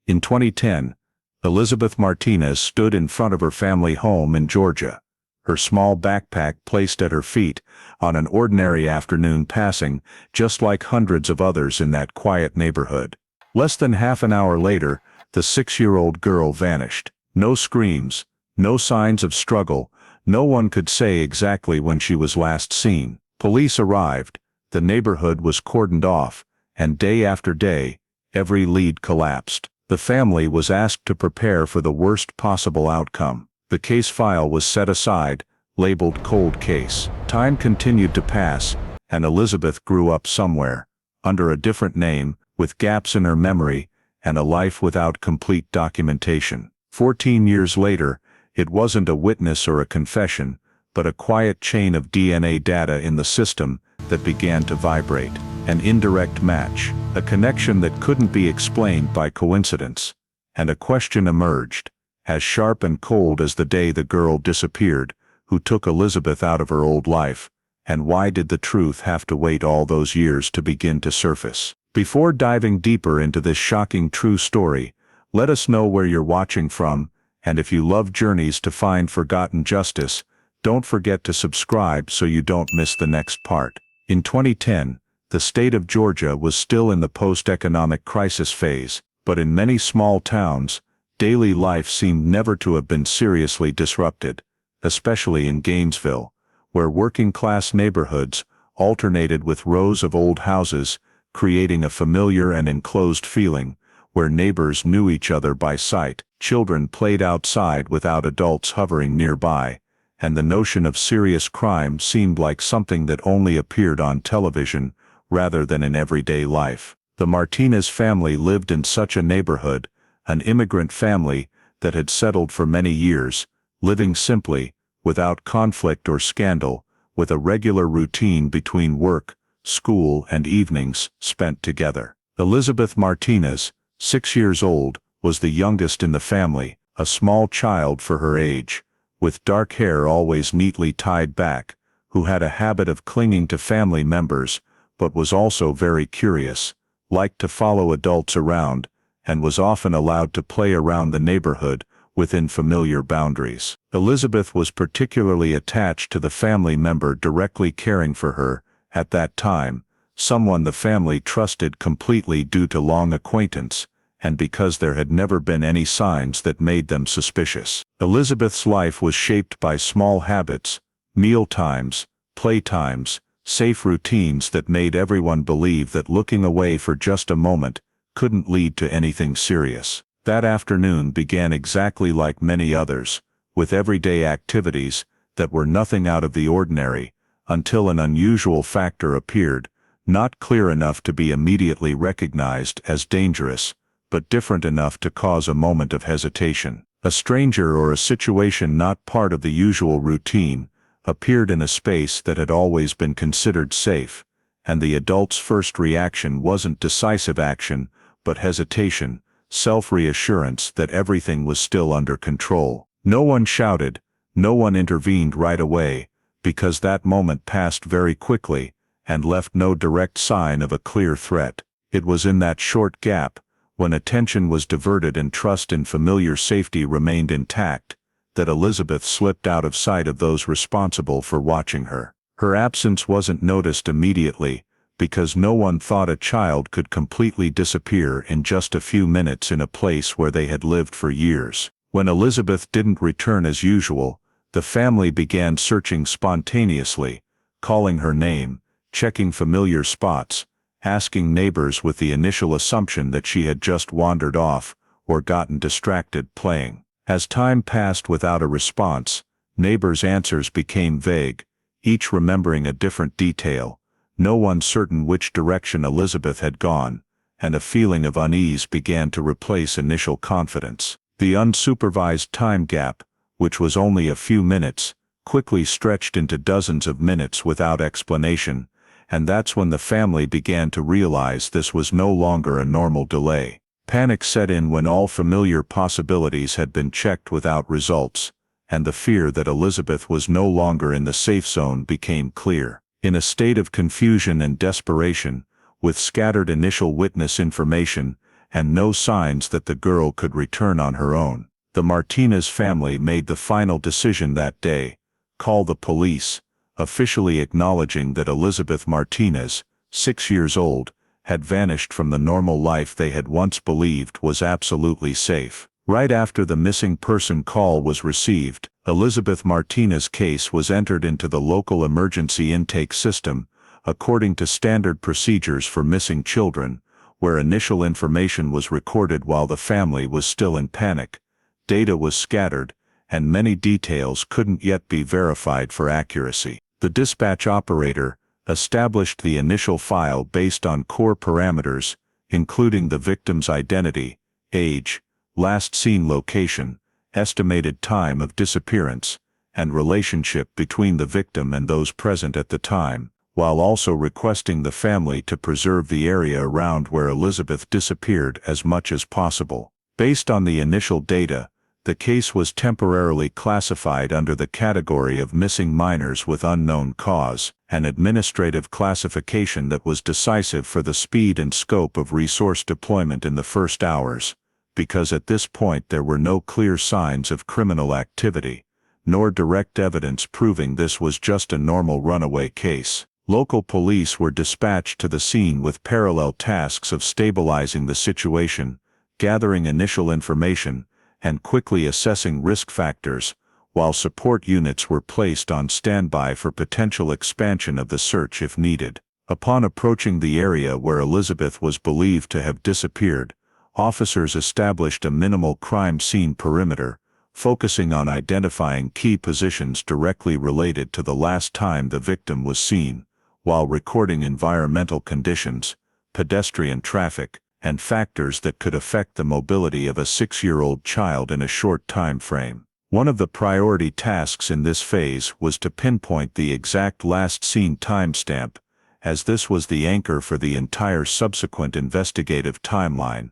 In 2010, Elizabeth Martinez stood in front of her family home in Georgia, her small backpack placed at her feet on an ordinary afternoon passing, just like hundreds of others in that quiet neighborhood. Less than half an hour later, the 6-year-old girl vanished. No screams, no signs of struggle, no one could say exactly when she was last seen. Police arrived, the neighborhood was cordoned off, and day after day, every lead collapsed. The family was asked to prepare for the worst possible outcome. The case file was set aside, labeled cold case. Time continued to pass, and Elizabeth grew up somewhere, under a different name, with gaps in her memory, and a life without complete documentation. 14 years later, it wasn't a witness or a confession, but a quiet chain of DNA data in the system that began to vibrate. An indirect match, a connection that couldn't be explained by coincidence. And a question emerged, as sharp and cold as the day the girl disappeared. Who took Elizabeth out of her old life, and why did the truth have to wait all those years to begin to surface? Before diving deeper into this shocking true story, let us know where you're watching from, and if you love journeys to find forgotten justice, don't forget to subscribe so you don't miss the next part. In 2010, the state of Georgia was still in the post-economic crisis phase, but in many small towns, daily life seemed never to have been seriously disrupted, especially in Gainesville, where working-class neighborhoods alternated with rows of old houses, creating a familiar and enclosed feeling, where neighbors knew each other by sight, children played outside without adults hovering nearby, and the notion of serious crime seemed like something that only appeared on television rather than in everyday life. The Martinez family lived in such a neighborhood, an immigrant family that had settled for many years, living simply, without conflict or scandal, with a regular routine between work, school, and evenings spent together. Elizabeth Martinez, 6 years old, was the youngest in the family, a small child for her age, with dark hair always neatly tied back, who had a habit of clinging to family members, but was also very curious, liked to follow adults around, and was often allowed to play around the neighborhood within familiar boundaries. Elizabeth was particularly attached to the family member directly caring for her, at that time, someone the family trusted completely due to long acquaintance, and because there had never been any signs that made them suspicious. Elizabeth's life was shaped by small habits, meal times, playtimes, safe routines that made everyone believe that looking away for just a moment couldn't lead to anything serious. That afternoon began exactly like many others, with everyday activities that were nothing out of the ordinary, until an unusual factor appeared, not clear enough to be immediately recognized as dangerous, but different enough to cause a moment of hesitation. A stranger or a situation not part of the usual routine appeared in a space that had always been considered safe, and the adult's first reaction wasn't decisive action, but hesitation, self-reassurance that everything was still under control. No one shouted, no one intervened right away, because that moment passed very quickly, and left no direct sign of a clear threat. It was in that short gap, when attention was diverted and trust in familiar safety remained intact, that Elizabeth slipped out of sight of those responsible for watching her. Her absence wasn't noticed immediately, because no one thought a child could completely disappear in just a few minutes in a place where they had lived for years. When Elizabeth didn't return as usual, the family began searching spontaneously, calling her name, checking familiar spots, asking neighbors with the initial assumption that she had just wandered off or gotten distracted playing. As time passed without a response, neighbors' answers became vague, each remembering a different detail, no one certain which direction Elizabeth had gone, and a feeling of unease began to replace initial confidence. The unsupervised time gap, which was only a few minutes, quickly stretched into dozens of minutes without explanation, and that's when the family began to realize this was no longer a normal delay. Panic set in when all familiar possibilities had been checked without results, and the fear that Elizabeth was no longer in the safe zone became clear. In a state of confusion and desperation, with scattered initial witness information, and no signs that the girl could return on her own. The Martinez family made the final decision that day: call the police, officially acknowledging that Elizabeth Martinez, 6 years old, had vanished from the normal life they had once believed was absolutely safe. Right after the missing person call was received, Elizabeth Martinez's case was entered into the local emergency intake system, according to standard procedures for missing children, where initial information was recorded while the family was still in panic. Data was scattered, and many details couldn't yet be verified for accuracy. The dispatch operator established the initial file based on core parameters, including the victim's identity, age, last seen location, estimated time of disappearance, and relationship between the victim and those present at the time, while also requesting the family to preserve the area around where Elizabeth disappeared as much as possible. Based on the initial data, the case was temporarily classified under the category of missing minors with unknown cause, an administrative classification that was decisive for the speed and scope of resource deployment in the first hours, because at this point there were no clear signs of criminal activity, nor direct evidence proving this was just a normal runaway case. Local police were dispatched to the scene with parallel tasks of stabilizing the situation, gathering initial information, and quickly assessing risk factors, while support units were placed on standby for potential expansion of the search if needed. Upon approaching the area where Elizabeth was believed to have disappeared, officers established a minimal crime scene perimeter, focusing on identifying key positions directly related to the last time the victim was seen, while recording environmental conditions, pedestrian traffic, and factors that could affect the mobility of a 6-year-old child in a short time frame. One of the priority tasks in this phase was to pinpoint the exact last seen timestamp, as this was the anchor for the entire subsequent investigative timeline,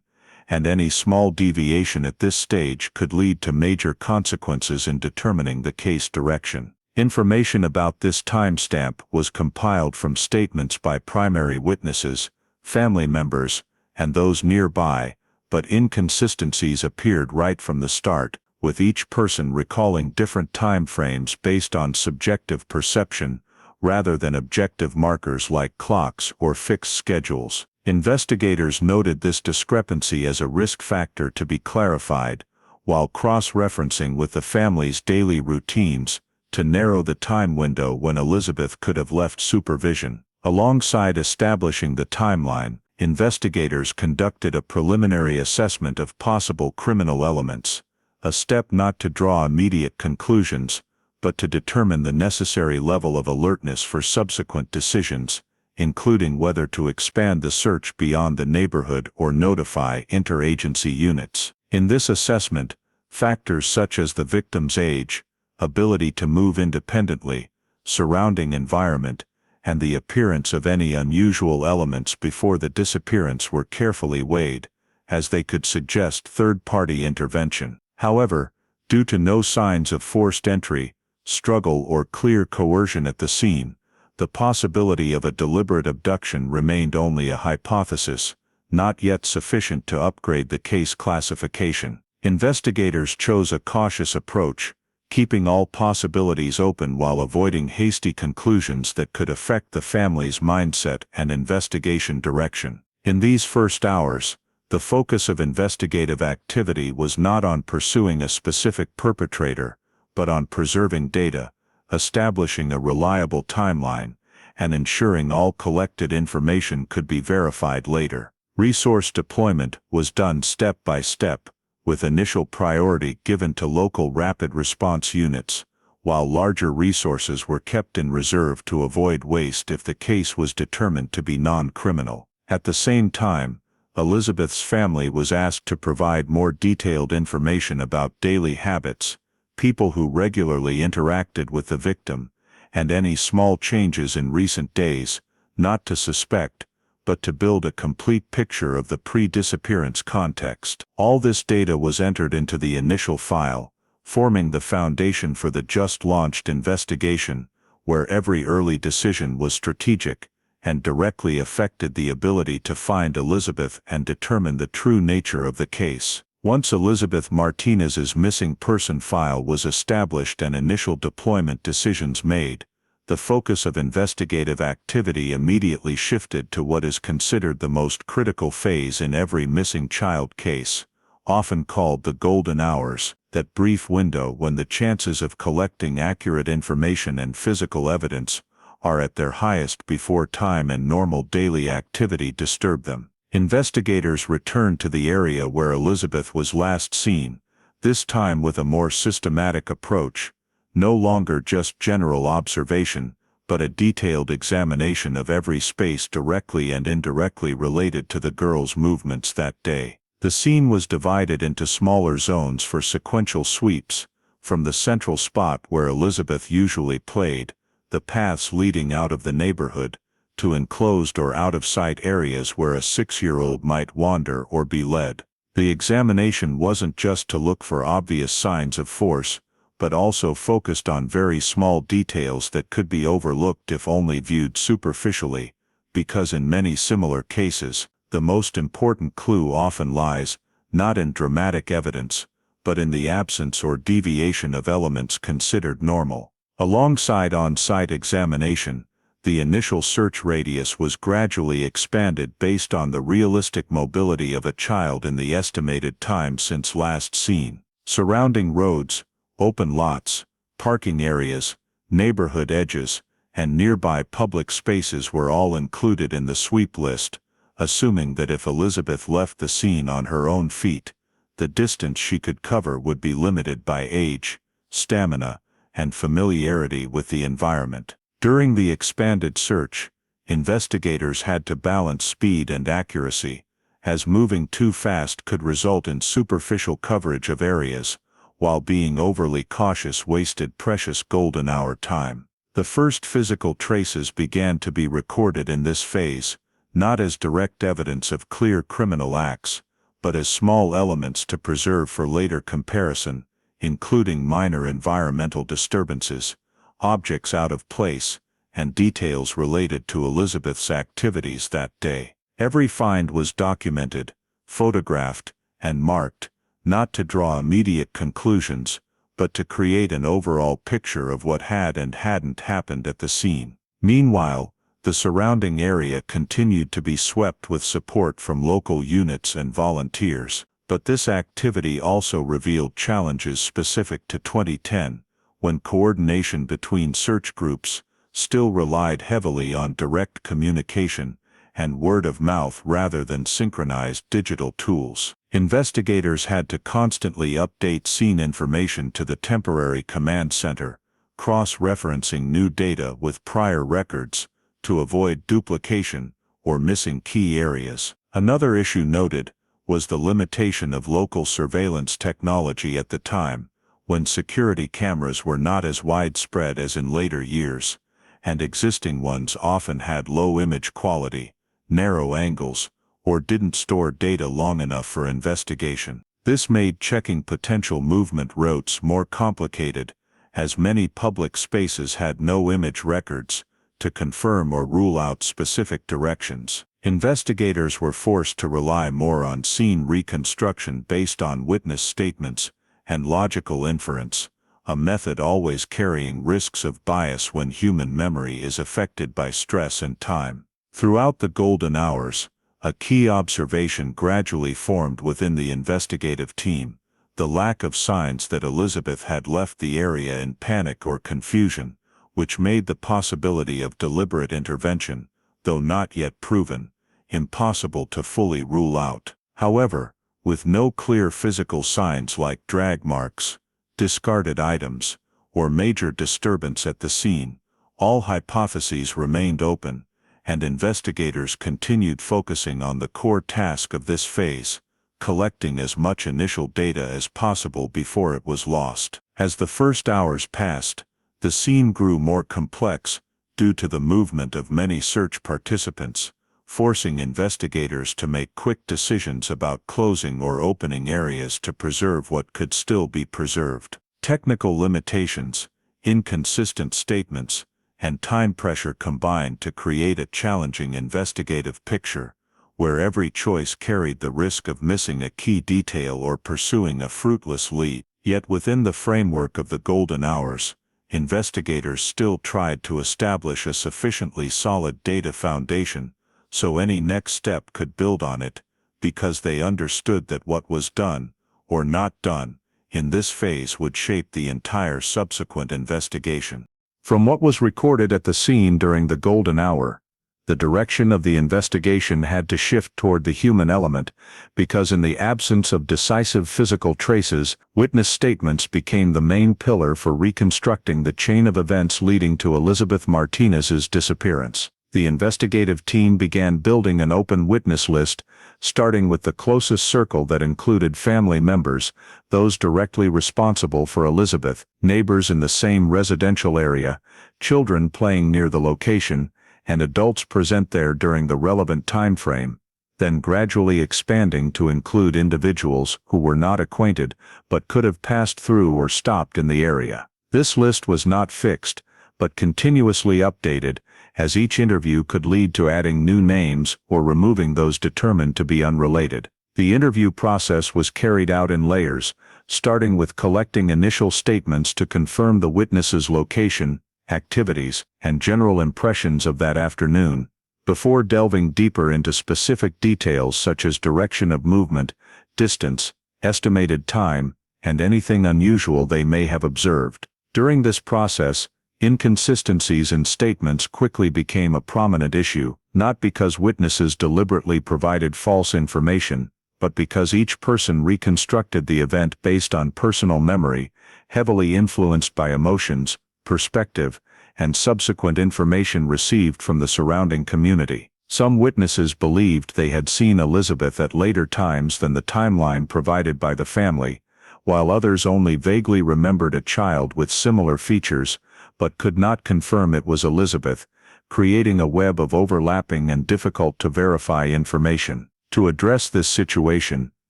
and any small deviation at this stage could lead to major consequences in determining the case direction. Information about this timestamp was compiled from statements by primary witnesses, family members, and those nearby, but inconsistencies appeared right from the start, with each person recalling different time frames based on subjective perception, rather than objective markers like clocks or fixed schedules. Investigators noted this discrepancy as a risk factor to be clarified, while cross-referencing with the family's daily routines, to narrow the time window when Elizabeth could have left supervision. Alongside establishing the timeline, investigators conducted a preliminary assessment of possible criminal elements, a step not to draw immediate conclusions, but to determine the necessary level of alertness for subsequent decisions, including whether to expand the search beyond the neighborhood or notify interagency units. In this assessment, factors such as the victim's age, ability to move independently, surrounding environment, and the appearance of any unusual elements before the disappearance were carefully weighed, as they could suggest third-party intervention. However, due to no signs of forced entry, struggle or clear coercion at the scene, the possibility of a deliberate abduction remained only a hypothesis, not yet sufficient to upgrade the case classification. Investigators chose a cautious approach, keeping all possibilities open while avoiding hasty conclusions that could affect the family's mindset and investigation direction. In these first hours, the focus of investigative activity was not on pursuing a specific perpetrator, but on preserving data, establishing a reliable timeline, and ensuring all collected information could be verified later. Resource deployment was done step by step, with initial priority given to local rapid response units, while larger resources were kept in reserve to avoid waste if the case was determined to be non-criminal. At the same time, Elizabeth's family was asked to provide more detailed information about daily habits, people who regularly interacted with the victim, and any small changes in recent days, not to suspect, but to build a complete picture of the pre-disappearance context. All this data was entered into the initial file, forming the foundation for the just-launched investigation, where every early decision was strategic, and directly affected the ability to find Elizabeth and determine the true nature of the case. Once Elizabeth Martinez's missing person file was established and initial deployment decisions made, the focus of investigative activity immediately shifted to what is considered the most critical phase in every missing child case, often called the golden hours, that brief window when the chances of collecting accurate information and physical evidence are at their highest before time and normal daily activity disturb them. Investigators returned to the area where Elizabeth was last seen, this time with a more systematic approach, no longer just general observation, but a detailed examination of every space directly and indirectly related to the girl's movements that day. The scene was divided into smaller zones for sequential sweeps, from the central spot where Elizabeth usually played, the paths leading out of the neighborhood, to enclosed or out-of-sight areas where a 6-year-old might wander or be led. The examination wasn't just to look for obvious signs of force, but also focused on very small details that could be overlooked if only viewed superficially, because in many similar cases, the most important clue often lies, not in dramatic evidence, but in the absence or deviation of elements considered normal. Alongside on-site examination, the initial search radius was gradually expanded based on the realistic mobility of a child in the estimated time since last seen. Surrounding roads, open lots, parking areas, neighborhood edges, and nearby public spaces were all included in the sweep list, assuming that if Elizabeth left the scene on her own feet, the distance she could cover would be limited by age, stamina, and familiarity with the environment. During the expanded search, investigators had to balance speed and accuracy, as moving too fast could result in superficial coverage of areas, while being overly cautious wasted precious golden hour time. The first physical traces began to be recorded in this phase, not as direct evidence of clear criminal acts, but as small elements to preserve for later comparison, including minor environmental disturbances, objects out of place, and details related to Elizabeth's activities that day. Every find was documented, photographed, and marked, not to draw immediate conclusions, but to create an overall picture of what had and hadn't happened at the scene. Meanwhile, the surrounding area continued to be swept with support from local units and volunteers, but this activity also revealed challenges specific to 2010, when coordination between search groups still relied heavily on direct communication and word of mouth rather than synchronized digital tools. Investigators had to constantly update scene information to the temporary command center, cross-referencing new data with prior records, to avoid duplication or missing key areas. Another issue noted was the limitation of local surveillance technology at the time, when security cameras were not as widespread as in later years, and existing ones often had low image quality, narrow angles, or didn't store data long enough for investigation. This made checking potential movement routes more complicated, as many public spaces had no image records to confirm or rule out specific directions. Investigators were forced to rely more on scene reconstruction based on witness statements and logical inference, a method always carrying risks of bias when human memory is affected by stress and time. Throughout the golden hours, a key observation gradually formed within the investigative team: the lack of signs that Elizabeth had left the area in panic or confusion, which made the possibility of deliberate intervention, though not yet proven, impossible to fully rule out. However, with no clear physical signs like drag marks, discarded items, or major disturbance at the scene, all hypotheses remained open, and investigators continued focusing on the core task of this phase: collecting as much initial data as possible before it was lost. As the first hours passed, the scene grew more complex due to the movement of many search participants, forcing investigators to make quick decisions about closing or opening areas to preserve what could still be preserved. Technical limitations, inconsistent statements, and time pressure combined to create a challenging investigative picture, where every choice carried the risk of missing a key detail or pursuing a fruitless lead. Yet within the framework of the golden hours, investigators still tried to establish a sufficiently solid data foundation, so any next step could build on it, because they understood that what was done, or not done, in this phase would shape the entire subsequent investigation. From what was recorded at the scene during the golden hour, the direction of the investigation had to shift toward the human element, because in the absence of decisive physical traces, witness statements became the main pillar for reconstructing the chain of events leading to Elizabeth Martinez's disappearance. The investigative team began building an open witness list, starting with the closest circle that included family members, those directly responsible for Elizabeth, neighbors in the same residential area, children playing near the location, and adults present there during the relevant time frame, then gradually expanding to include individuals who were not acquainted but could have passed through or stopped in the area. This list was not fixed, but continuously updated, as each interview could lead to adding new names or removing those determined to be unrelated. The interview process was carried out in layers, starting with collecting initial statements to confirm the witness's location, activities, and general impressions of that afternoon, before delving deeper into specific details such as direction of movement, distance, estimated time, and anything unusual they may have observed. During this process, inconsistencies in statements quickly became a prominent issue, not because witnesses deliberately provided false information, but because each person reconstructed the event based on personal memory, heavily influenced by emotions, perspective, and subsequent information received from the surrounding community. Some witnesses believed they had seen Elizabeth at later times than the timeline provided by the family, while others only vaguely remembered a child with similar features, but could not confirm it was Elizabeth, creating a web of overlapping and difficult-to-verify information. To address this situation,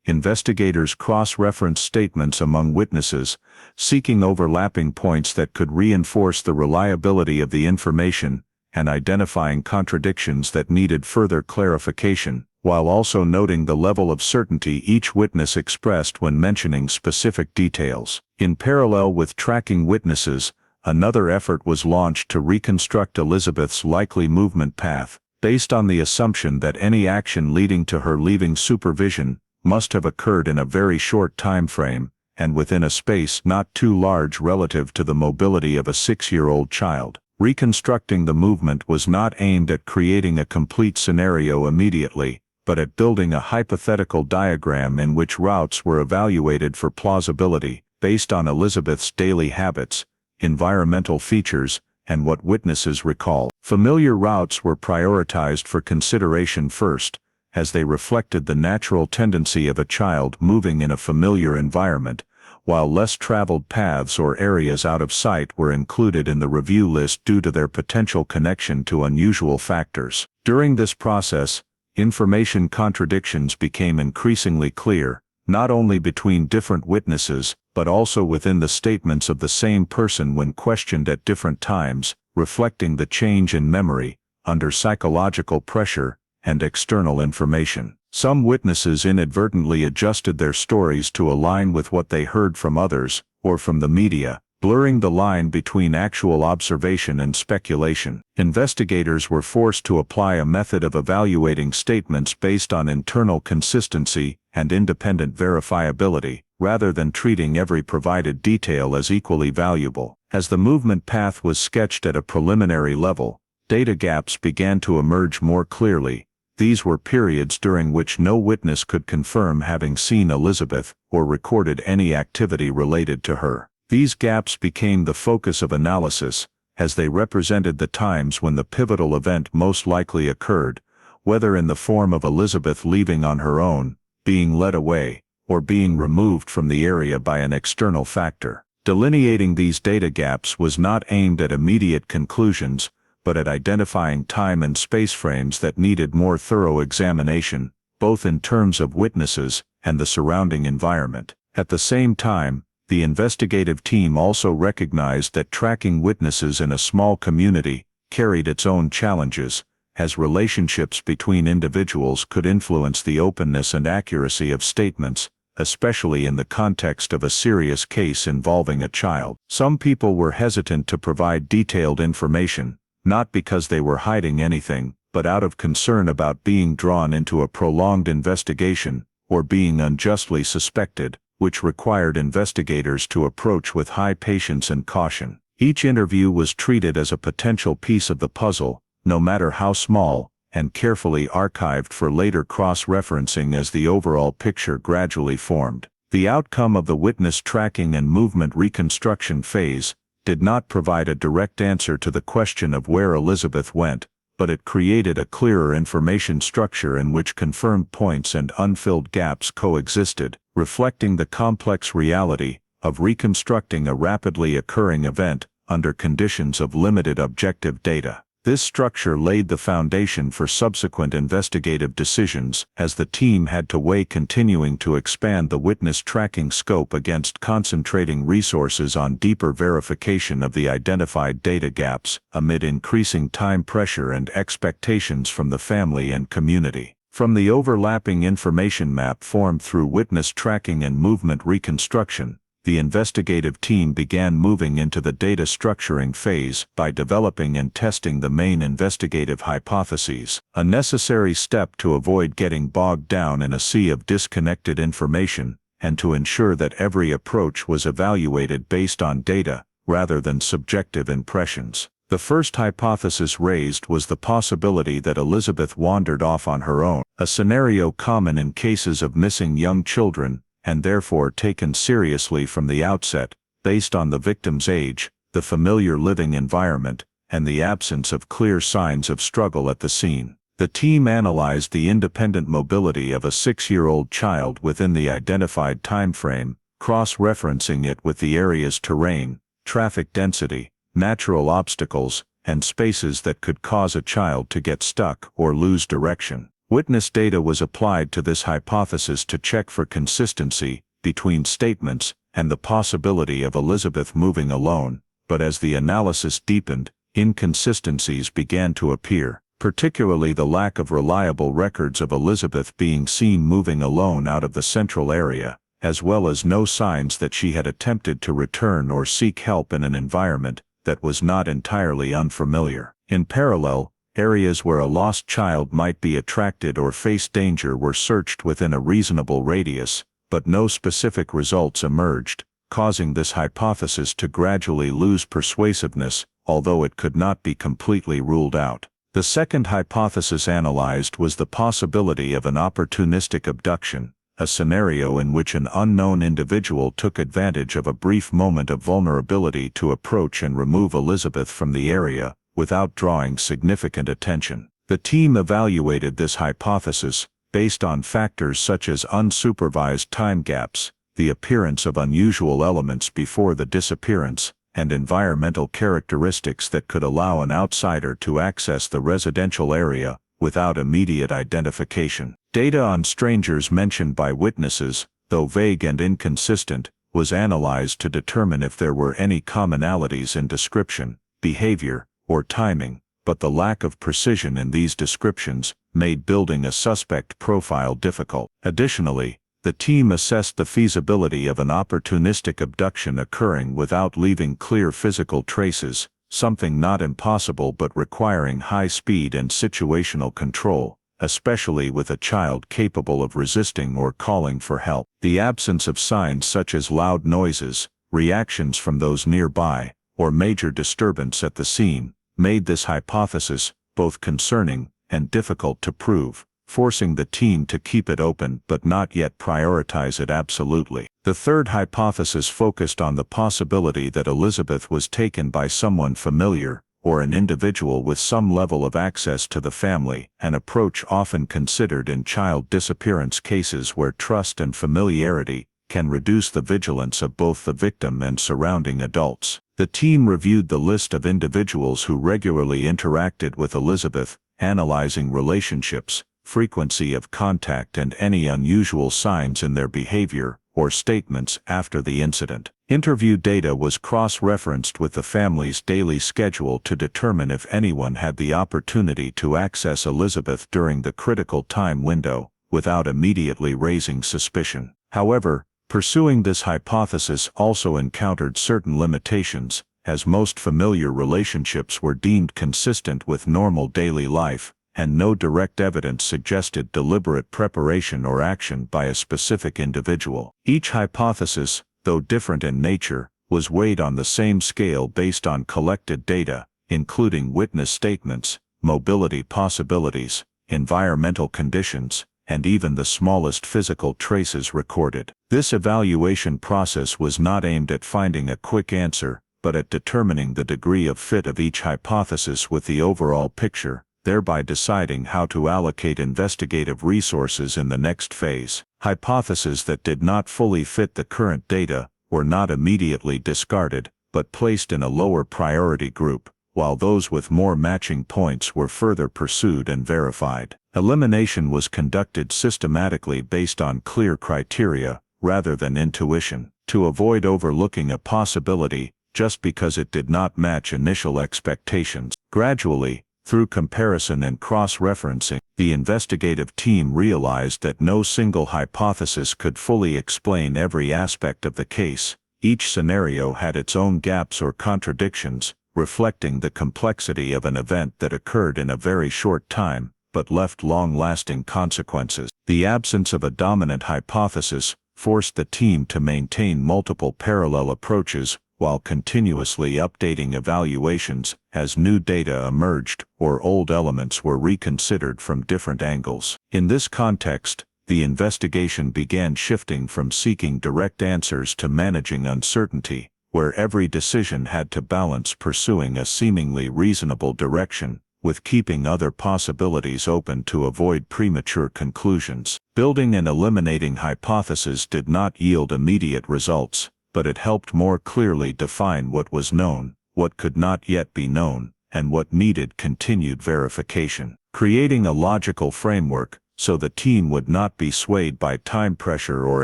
investigators cross-referenced statements among witnesses, seeking overlapping points that could reinforce the reliability of the information and identifying contradictions that needed further clarification, while also noting the level of certainty each witness expressed when mentioning specific details. In parallel with tracking witnesses, another effort was launched to reconstruct Elizabeth's likely movement path, based on the assumption that any action leading to her leaving supervision must have occurred in a very short time frame, and within a space not too large relative to the mobility of a 6-year-old child. Reconstructing the movement was not aimed at creating a complete scenario immediately, but at building a hypothetical diagram in which routes were evaluated for plausibility, based on Elizabeth's daily habits, environmental features, and what witnesses recall. Familiar routes were prioritized for consideration first, as they reflected the natural tendency of a child moving in a familiar environment, while less traveled paths or areas out of sight were included in the review list due to their potential connection to unusual factors. During this process, information contradictions became increasingly clear, not only between different witnesses, but also within the statements of the same person when questioned at different times, reflecting the change in memory, under psychological pressure, and external information. Some witnesses inadvertently adjusted their stories to align with what they heard from others, or from the media, blurring the line between actual observation and speculation. Investigators were forced to apply a method of evaluating statements based on internal consistency and independent verifiability, rather than treating every provided detail as equally valuable. As the movement path was sketched at a preliminary level, data gaps began to emerge more clearly. These were periods during which no witness could confirm having seen Elizabeth or recorded any activity related to her. These gaps became the focus of analysis, as they represented the times when the pivotal event most likely occurred, whether in the form of Elizabeth leaving on her own, being led away, or being removed from the area by an external factor. Delineating these data gaps was not aimed at immediate conclusions, but at identifying time and space frames that needed more thorough examination, both in terms of witnesses and the surrounding environment. At the same time, The investigative team also recognized that tracking witnesses in a small community carried its own challenges, as relationships between individuals could influence the openness and accuracy of statements, especially in the context of a serious case involving a child. Some people were hesitant to provide detailed information, not because they were hiding anything, but out of concern about being drawn into a prolonged investigation, or being unjustly suspected, which required investigators to approach with high patience and caution. Each interview was treated as a potential piece of the puzzle, no matter how small, and carefully archived for later cross-referencing as the overall picture gradually formed. The outcome of the witness tracking and movement reconstruction phase did not provide a direct answer to the question of where Elizabeth went, but it created a clearer information structure in which confirmed points and unfilled gaps coexisted, reflecting the complex reality of reconstructing a rapidly occurring event under conditions of limited objective data. This structure laid the foundation for subsequent investigative decisions, as the team had to weigh continuing to expand the witness tracking scope against concentrating resources on deeper verification of the identified data gaps, amid increasing time pressure and expectations from the family and community. From the overlapping information map formed through witness tracking and movement reconstruction, the investigative team began moving into the data structuring phase by developing and testing the main investigative hypotheses, a necessary step to avoid getting bogged down in a sea of disconnected information, and to ensure that every approach was evaluated based on data, rather than subjective impressions. The first hypothesis raised was the possibility that Elizabeth wandered off on her own, a scenario common in cases of missing young children, and therefore taken seriously from the outset, based on the victim's age, the familiar living environment, and the absence of clear signs of struggle at the scene. The team analyzed the independent mobility of a 6-year-old child within the identified time frame, cross-referencing it with the area's terrain, traffic density, natural obstacles, and spaces that could cause a child to get stuck or lose direction. Witness data was applied to this hypothesis to check for consistency between statements and the possibility of Elizabeth moving alone, but as the analysis deepened, inconsistencies began to appear, particularly the lack of reliable records of Elizabeth being seen moving alone out of the central area, as well as no signs that she had attempted to return or seek help in an environment that was not entirely unfamiliar. In parallel, areas where a lost child might be attracted or face danger were searched within a reasonable radius, but no specific results emerged, causing this hypothesis to gradually lose persuasiveness, although it could not be completely ruled out. The second hypothesis analyzed was the possibility of an opportunistic abduction, a scenario in which an unknown individual took advantage of a brief moment of vulnerability to approach and remove Elizabeth from the area, without drawing significant attention. The team evaluated this hypothesis based on factors such as unsupervised time gaps, the appearance of unusual elements before the disappearance, and environmental characteristics that could allow an outsider to access the residential area without immediate identification. Data on strangers mentioned by witnesses, though vague and inconsistent, was analyzed to determine if there were any commonalities in description, behavior, or timing, but the lack of precision in these descriptions made building a suspect profile difficult. Additionally, the team assessed the feasibility of an opportunistic abduction occurring without leaving clear physical traces, something not impossible but requiring high speed and situational control, especially with a child capable of resisting or calling for help. The absence of signs such as loud noises, reactions from those nearby, or major disturbance at the scene made this hypothesis both concerning and difficult to prove, forcing the team to keep it open but not yet prioritize it absolutely. The third hypothesis focused on the possibility that Elizabeth was taken by someone familiar, or an individual with some level of access to the family, an approach often considered in child disappearance cases where trust and familiarity can reduce the vigilance of both the victim and surrounding adults. The team reviewed the list of individuals who regularly interacted with Elizabeth, analyzing relationships, frequency of contact and any unusual signs in their behavior or statements after the incident. Interview data was cross-referenced with the family's daily schedule to determine if anyone had the opportunity to access Elizabeth during the critical time window, without immediately raising suspicion. However, pursuing this hypothesis also encountered certain limitations, as most familiar relationships were deemed consistent with normal daily life, and no direct evidence suggested deliberate preparation or action by a specific individual. Each hypothesis, though different in nature, was weighed on the same scale based on collected data, including witness statements, mobility possibilities, environmental conditions, and even the smallest physical traces recorded. This evaluation process was not aimed at finding a quick answer, but at determining the degree of fit of each hypothesis with the overall picture, thereby deciding how to allocate investigative resources in the next phase. Hypotheses that did not fully fit the current data were not immediately discarded, but placed in a lower priority group, while those with more matching points were further pursued and verified. Elimination was conducted systematically based on clear criteria, rather than intuition, to avoid overlooking a possibility just because it did not match initial expectations. Gradually, through comparison and cross-referencing, the investigative team realized that no single hypothesis could fully explain every aspect of the case. Each scenario had its own gaps or contradictions, reflecting the complexity of an event that occurred in a very short time, but left long-lasting consequences. The absence of a dominant hypothesis forced the team to maintain multiple parallel approaches, while continuously updating evaluations as new data emerged or old elements were reconsidered from different angles. In this context, the investigation began shifting from seeking direct answers to managing uncertainty, where every decision had to balance pursuing a seemingly reasonable direction with keeping other possibilities open to avoid premature conclusions. Building and eliminating hypotheses did not yield immediate results, but it helped more clearly define what was known, what could not yet be known, and what needed continued verification. Creating a logical framework, so the team would not be swayed by time pressure or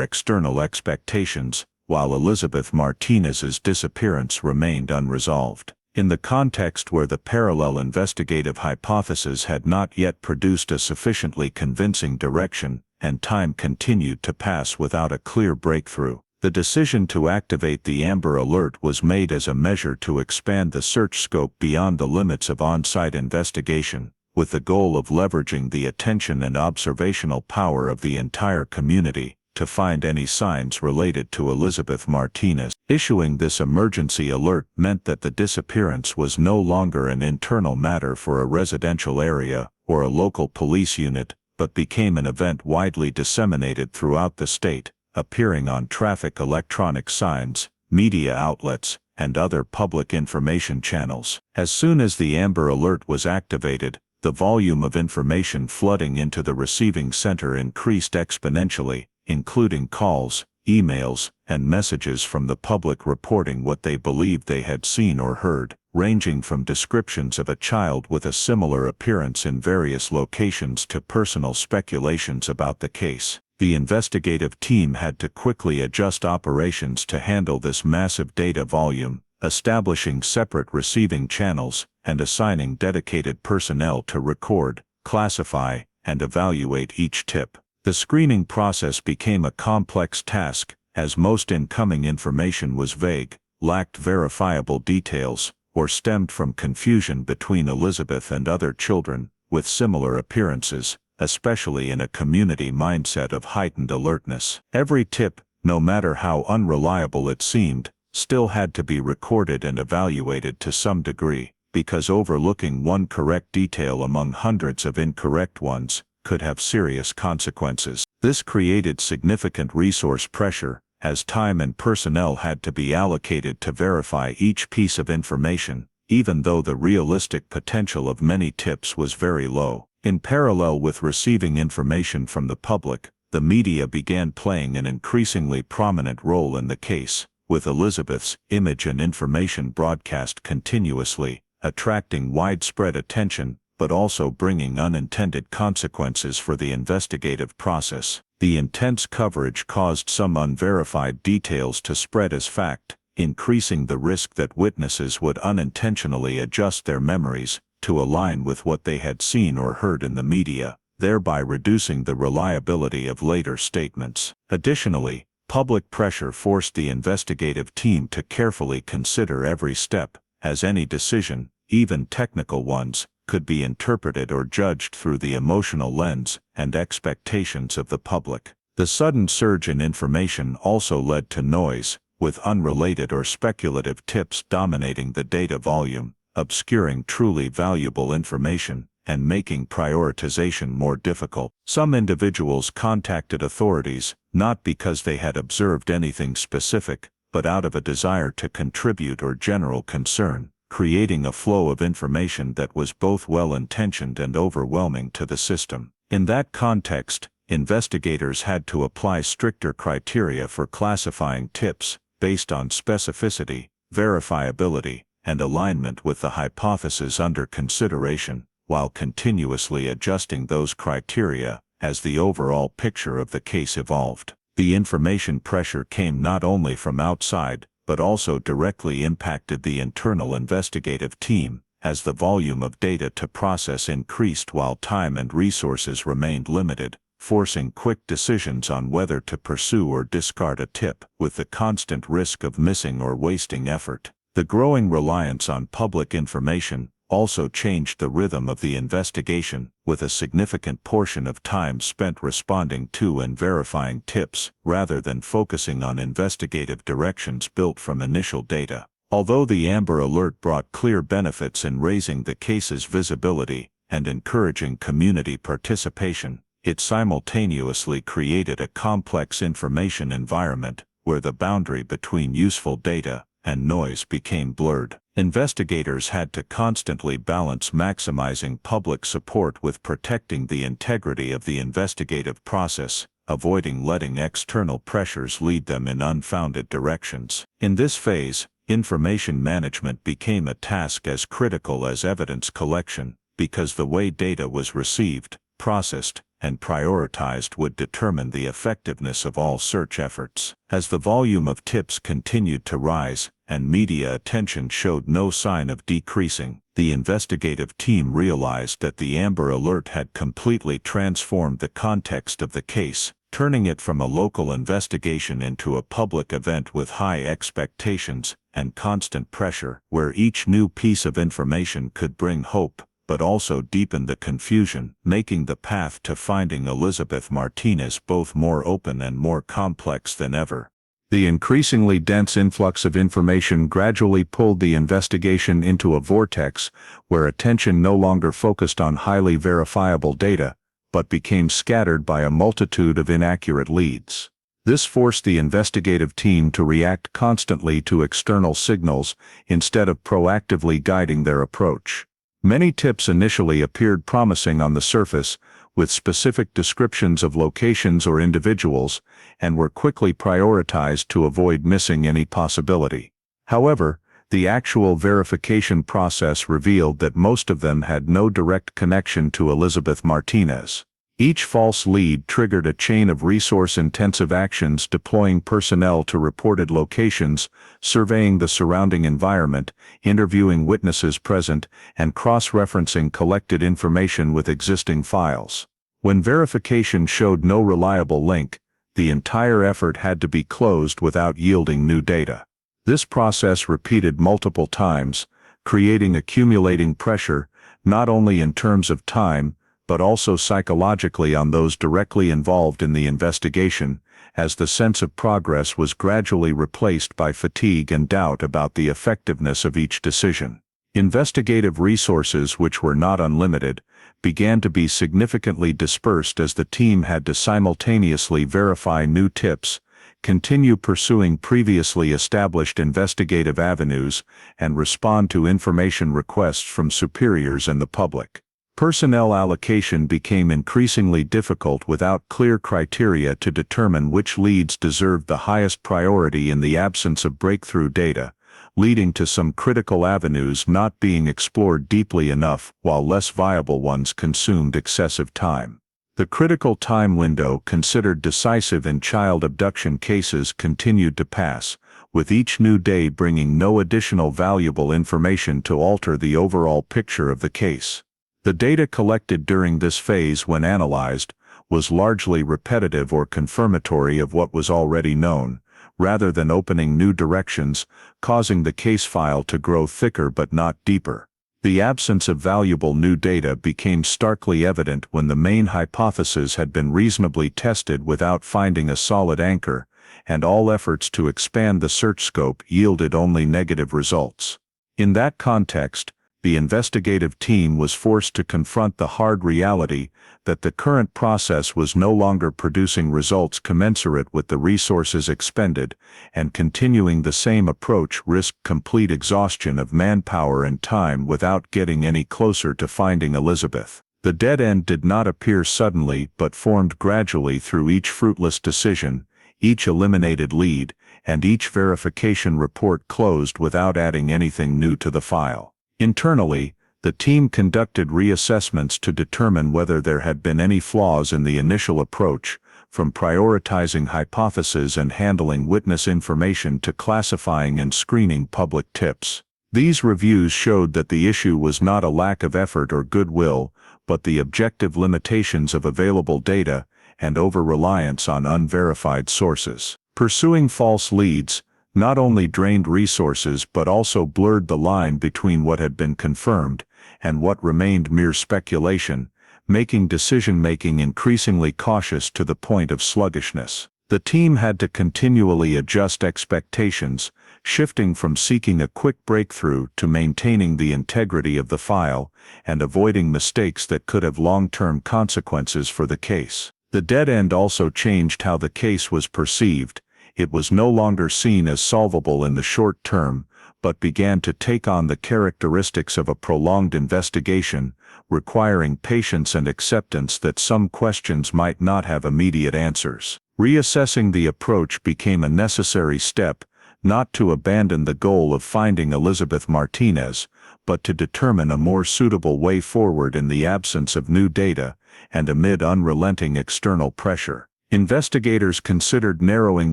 external expectations, while Elizabeth Martinez's disappearance remained unresolved. In the context where the parallel investigative hypothesis had not yet produced a sufficiently convincing direction, and time continued to pass without a clear breakthrough, the decision to activate the Amber Alert was made as a measure to expand the search scope beyond the limits of on-site investigation, with the goal of leveraging the attention and observational power of the entire community to find any signs related to Elizabeth Martinez. Issuing this emergency alert meant that the disappearance was no longer an internal matter for a residential area or a local police unit, but became an event widely disseminated throughout the state, appearing on traffic electronic signs, media outlets, and other public information channels. As soon as the Amber Alert was activated, the volume of information flooding into the receiving center increased exponentially, including calls, emails, and messages from the public reporting what they believed they had seen or heard, ranging from descriptions of a child with a similar appearance in various locations to personal speculations about the case. The investigative team had to quickly adjust operations to handle this massive data volume, establishing separate receiving channels, and assigning dedicated personnel to record, classify, and evaluate each tip. The screening process became a complex task, as most incoming information was vague, lacked verifiable details, or stemmed from confusion between Elizabeth and other children with similar appearances, especially in a community mindset of heightened alertness. Every tip, no matter how unreliable it seemed, still had to be recorded and evaluated to some degree, because overlooking one correct detail among hundreds of incorrect ones could have serious consequences. This created significant resource pressure, as time and personnel had to be allocated to verify each piece of information, even though the realistic potential of many tips was very low. In parallel with receiving information from the public, the media began playing an increasingly prominent role in the case, with Elizabeth's image and information broadcast continuously, attracting widespread attention, but also bringing unintended consequences for the investigative process. The intense coverage caused some unverified details to spread as fact, increasing the risk that witnesses would unintentionally adjust their memories to align with what they had seen or heard in the media, thereby reducing the reliability of later statements. Additionally, public pressure forced the investigative team to carefully consider every step, as any decision, even technical ones, could be interpreted or judged through the emotional lens and expectations of the public. The sudden surge in information also led to noise, with unrelated or speculative tips dominating the data volume, obscuring truly valuable information and making prioritization more difficult. Some individuals contacted authorities, not because they had observed anything specific, but out of a desire to contribute or general concern, creating a flow of information that was both well-intentioned and overwhelming to the system. In that context, investigators had to apply stricter criteria for classifying tips, based on specificity, verifiability, and alignment with the hypothesis under consideration, while continuously adjusting those criteria as the overall picture of the case evolved. The information pressure came not only from outside, but also directly impacted the internal investigative team, as the volume of data to process increased while time and resources remained limited, forcing quick decisions on whether to pursue or discard a tip, with the constant risk of missing or wasting effort. The growing reliance on public information also changed the rhythm of the investigation, with a significant portion of time spent responding to and verifying tips, rather than focusing on investigative directions built from initial data. Although the Amber Alert brought clear benefits in raising the case's visibility and encouraging community participation, it simultaneously created a complex information environment where the boundary between useful data and noise became blurred. Investigators had to constantly balance maximizing public support with protecting the integrity of the investigative process, avoiding letting external pressures lead them in unfounded directions. In this phase, information management became a task as critical as evidence collection, because the way data was received, processed, and prioritized would determine the effectiveness of all search efforts. As the volume of tips continued to rise, and media attention showed no sign of decreasing, the investigative team realized that the Amber Alert had completely transformed the context of the case, turning it from a local investigation into a public event with high expectations and constant pressure, where each new piece of information could bring hope, but also deepen the confusion, making the path to finding Elizabeth Martinez both more open and more complex than ever. The increasingly dense influx of information gradually pulled the investigation into a vortex where attention no longer focused on highly verifiable data, but became scattered by a multitude of inaccurate leads. This forced the investigative team to react constantly to external signals instead of proactively guiding their approach. Many tips initially appeared promising on the surface, with specific descriptions of locations or individuals, and were quickly prioritized to avoid missing any possibility. However, the actual verification process revealed that most of them had no direct connection to Elizabeth Martinez. Each false lead triggered a chain of resource-intensive actions, deploying personnel to reported locations, surveying the surrounding environment, interviewing witnesses present, and cross-referencing collected information with existing files. When verification showed no reliable link, the entire effort had to be closed without yielding new data. This process repeated multiple times, creating accumulating pressure, not only in terms of time, but also psychologically on those directly involved in the investigation, as the sense of progress was gradually replaced by fatigue and doubt about the effectiveness of each decision. Investigative resources, which were not unlimited, began to be significantly dispersed as the team had to simultaneously verify new tips, continue pursuing previously established investigative avenues, and respond to information requests from superiors and the public. Personnel allocation became increasingly difficult without clear criteria to determine which leads deserved the highest priority in the absence of breakthrough data, leading to some critical avenues not being explored deeply enough while less viable ones consumed excessive time. The critical time window considered decisive in child abduction cases continued to pass, with each new day bringing no additional valuable information to alter the overall picture of the case. The data collected during this phase, when analyzed, was largely repetitive or confirmatory of what was already known, rather than opening new directions, causing the case file to grow thicker but not deeper. The absence of valuable new data became starkly evident when the main hypothesis had been reasonably tested without finding a solid anchor, and all efforts to expand the search scope yielded only negative results. In that context, the investigative team was forced to confront the hard reality that the current process was no longer producing results commensurate with the resources expended, and continuing the same approach risked complete exhaustion of manpower and time without getting any closer to finding Elizabeth. The dead end did not appear suddenly but formed gradually through each fruitless decision, each eliminated lead, and each verification report closed without adding anything new to the file. Internally, the team conducted reassessments to determine whether there had been any flaws in the initial approach, from prioritizing hypotheses and handling witness information to classifying and screening public tips. These reviews showed that the issue was not a lack of effort or goodwill, but the objective limitations of available data and over-reliance on unverified sources. Pursuing false leads not only drained resources but also blurred the line between what had been confirmed and what remained mere speculation, making decision-making increasingly cautious to the point of sluggishness. The team had to continually adjust expectations, shifting from seeking a quick breakthrough to maintaining the integrity of the file and avoiding mistakes that could have long-term consequences for the case. The dead end also changed how the case was perceived. It was no longer seen as solvable in the short term, but began to take on the characteristics of a prolonged investigation, requiring patience and acceptance that some questions might not have immediate answers. Reassessing the approach became a necessary step, not to abandon the goal of finding Elizabeth Martinez, but to determine a more suitable way forward in the absence of new data and amid unrelenting external pressure. Investigators considered narrowing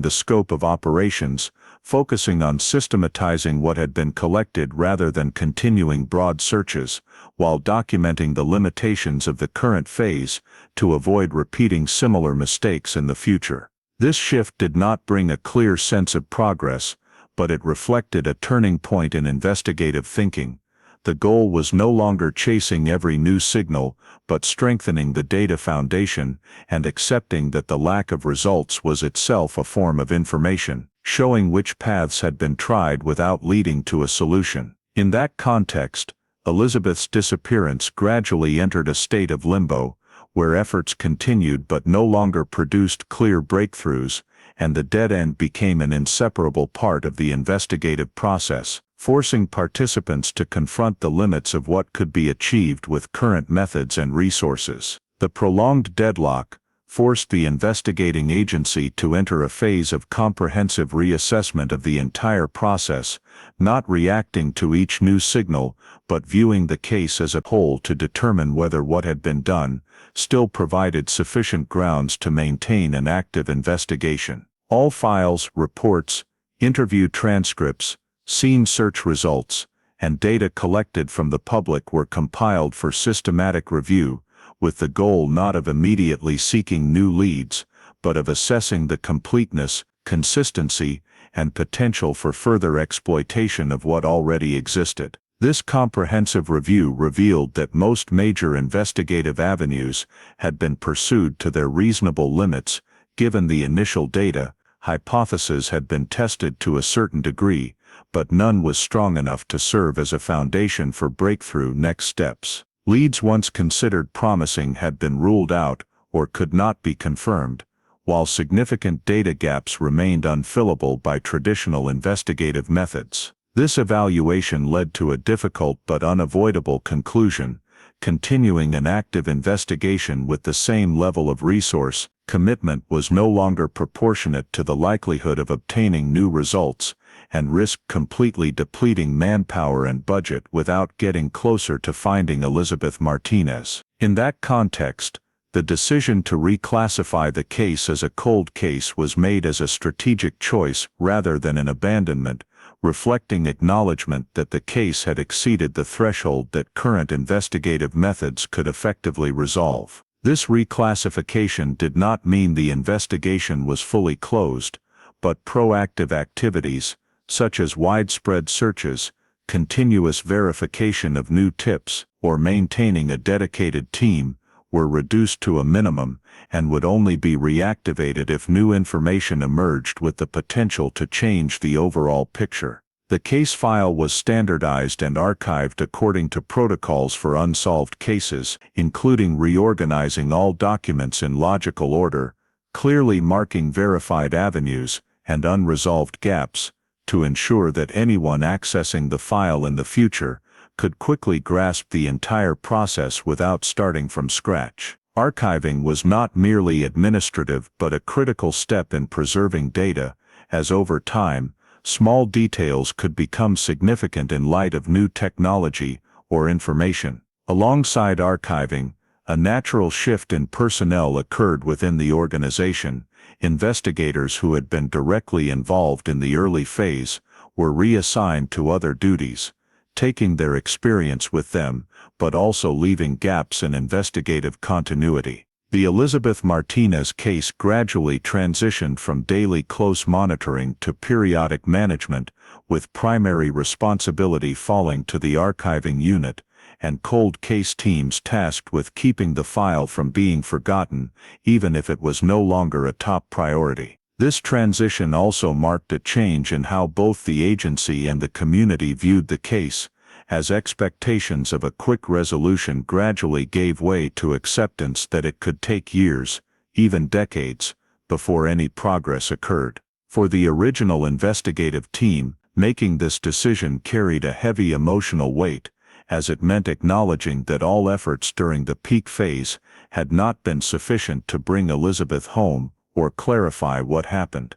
the scope of operations, focusing on systematizing what had been collected rather than continuing broad searches, while documenting the limitations of the current phase to avoid repeating similar mistakes in the future. This shift did not bring a clear sense of progress, but it reflected a turning point in investigative thinking. The goal was no longer chasing every new signal, but strengthening the data foundation and accepting that the lack of results was itself a form of information, showing which paths had been tried without leading to a solution. In that context, Elizabeth's disappearance gradually entered a state of limbo, where efforts continued but no longer produced clear breakthroughs, and the dead end became an inseparable part of the investigative process, forcing participants to confront the limits of what could be achieved with current methods and resources. The prolonged deadlock forced the investigating agency to enter a phase of comprehensive reassessment of the entire process, not reacting to each new signal, but viewing the case as a whole to determine whether what had been done still provided sufficient grounds to maintain an active investigation. All files, reports, interview transcripts, scene search results, and data collected from the public were compiled for systematic review, with the goal not of immediately seeking new leads, but of assessing the completeness, consistency, and potential for further exploitation of what already existed. This comprehensive review revealed that most major investigative avenues had been pursued to their reasonable limits, given the initial data. Hypotheses had been tested to a certain degree, but none was strong enough to serve as a foundation for breakthrough next steps. Leads once considered promising had been ruled out or could not be confirmed, while significant data gaps remained unfillable by traditional investigative methods. This evaluation led to a difficult but unavoidable conclusion: continuing an active investigation with the same level of resource commitment was no longer proportionate to the likelihood of obtaining new results, and risked completely depleting manpower and budget without getting closer to finding Elizabeth Martinez. In that context, the decision to reclassify the case as a cold case was made as a strategic choice rather than an abandonment, reflecting acknowledgement that the case had exceeded the threshold that current investigative methods could effectively resolve. This reclassification did not mean the investigation was fully closed, but proactive activities, such as widespread searches, continuous verification of new tips, or maintaining a dedicated team, were reduced to a minimum and would only be reactivated if new information emerged with the potential to change the overall picture. The case file was standardized and archived according to protocols for unsolved cases, including reorganizing all documents in logical order, clearly marking verified avenues and unresolved gaps, to ensure that anyone accessing the file in the future could quickly grasp the entire process without starting from scratch. Archiving was not merely administrative but a critical step in preserving data, as over time, small details could become significant in light of new technology or information. Alongside archiving, a natural shift in personnel occurred within the organization. Investigators who had been directly involved in the early phase were reassigned to other duties, taking their experience with them, but also leaving gaps in investigative continuity. The Elizabeth Martinez case gradually transitioned from daily close monitoring to periodic management, with primary responsibility falling to the archiving unit, and cold case teams tasked with keeping the file from being forgotten, even if it was no longer a top priority. This transition also marked a change in how both the agency and the community viewed the case, as expectations of a quick resolution gradually gave way to acceptance that it could take years, even decades, before any progress occurred. For the original investigative team, making this decision carried a heavy emotional weight, as it meant acknowledging that all efforts during the peak phase had not been sufficient to bring Elizabeth home or clarify what happened,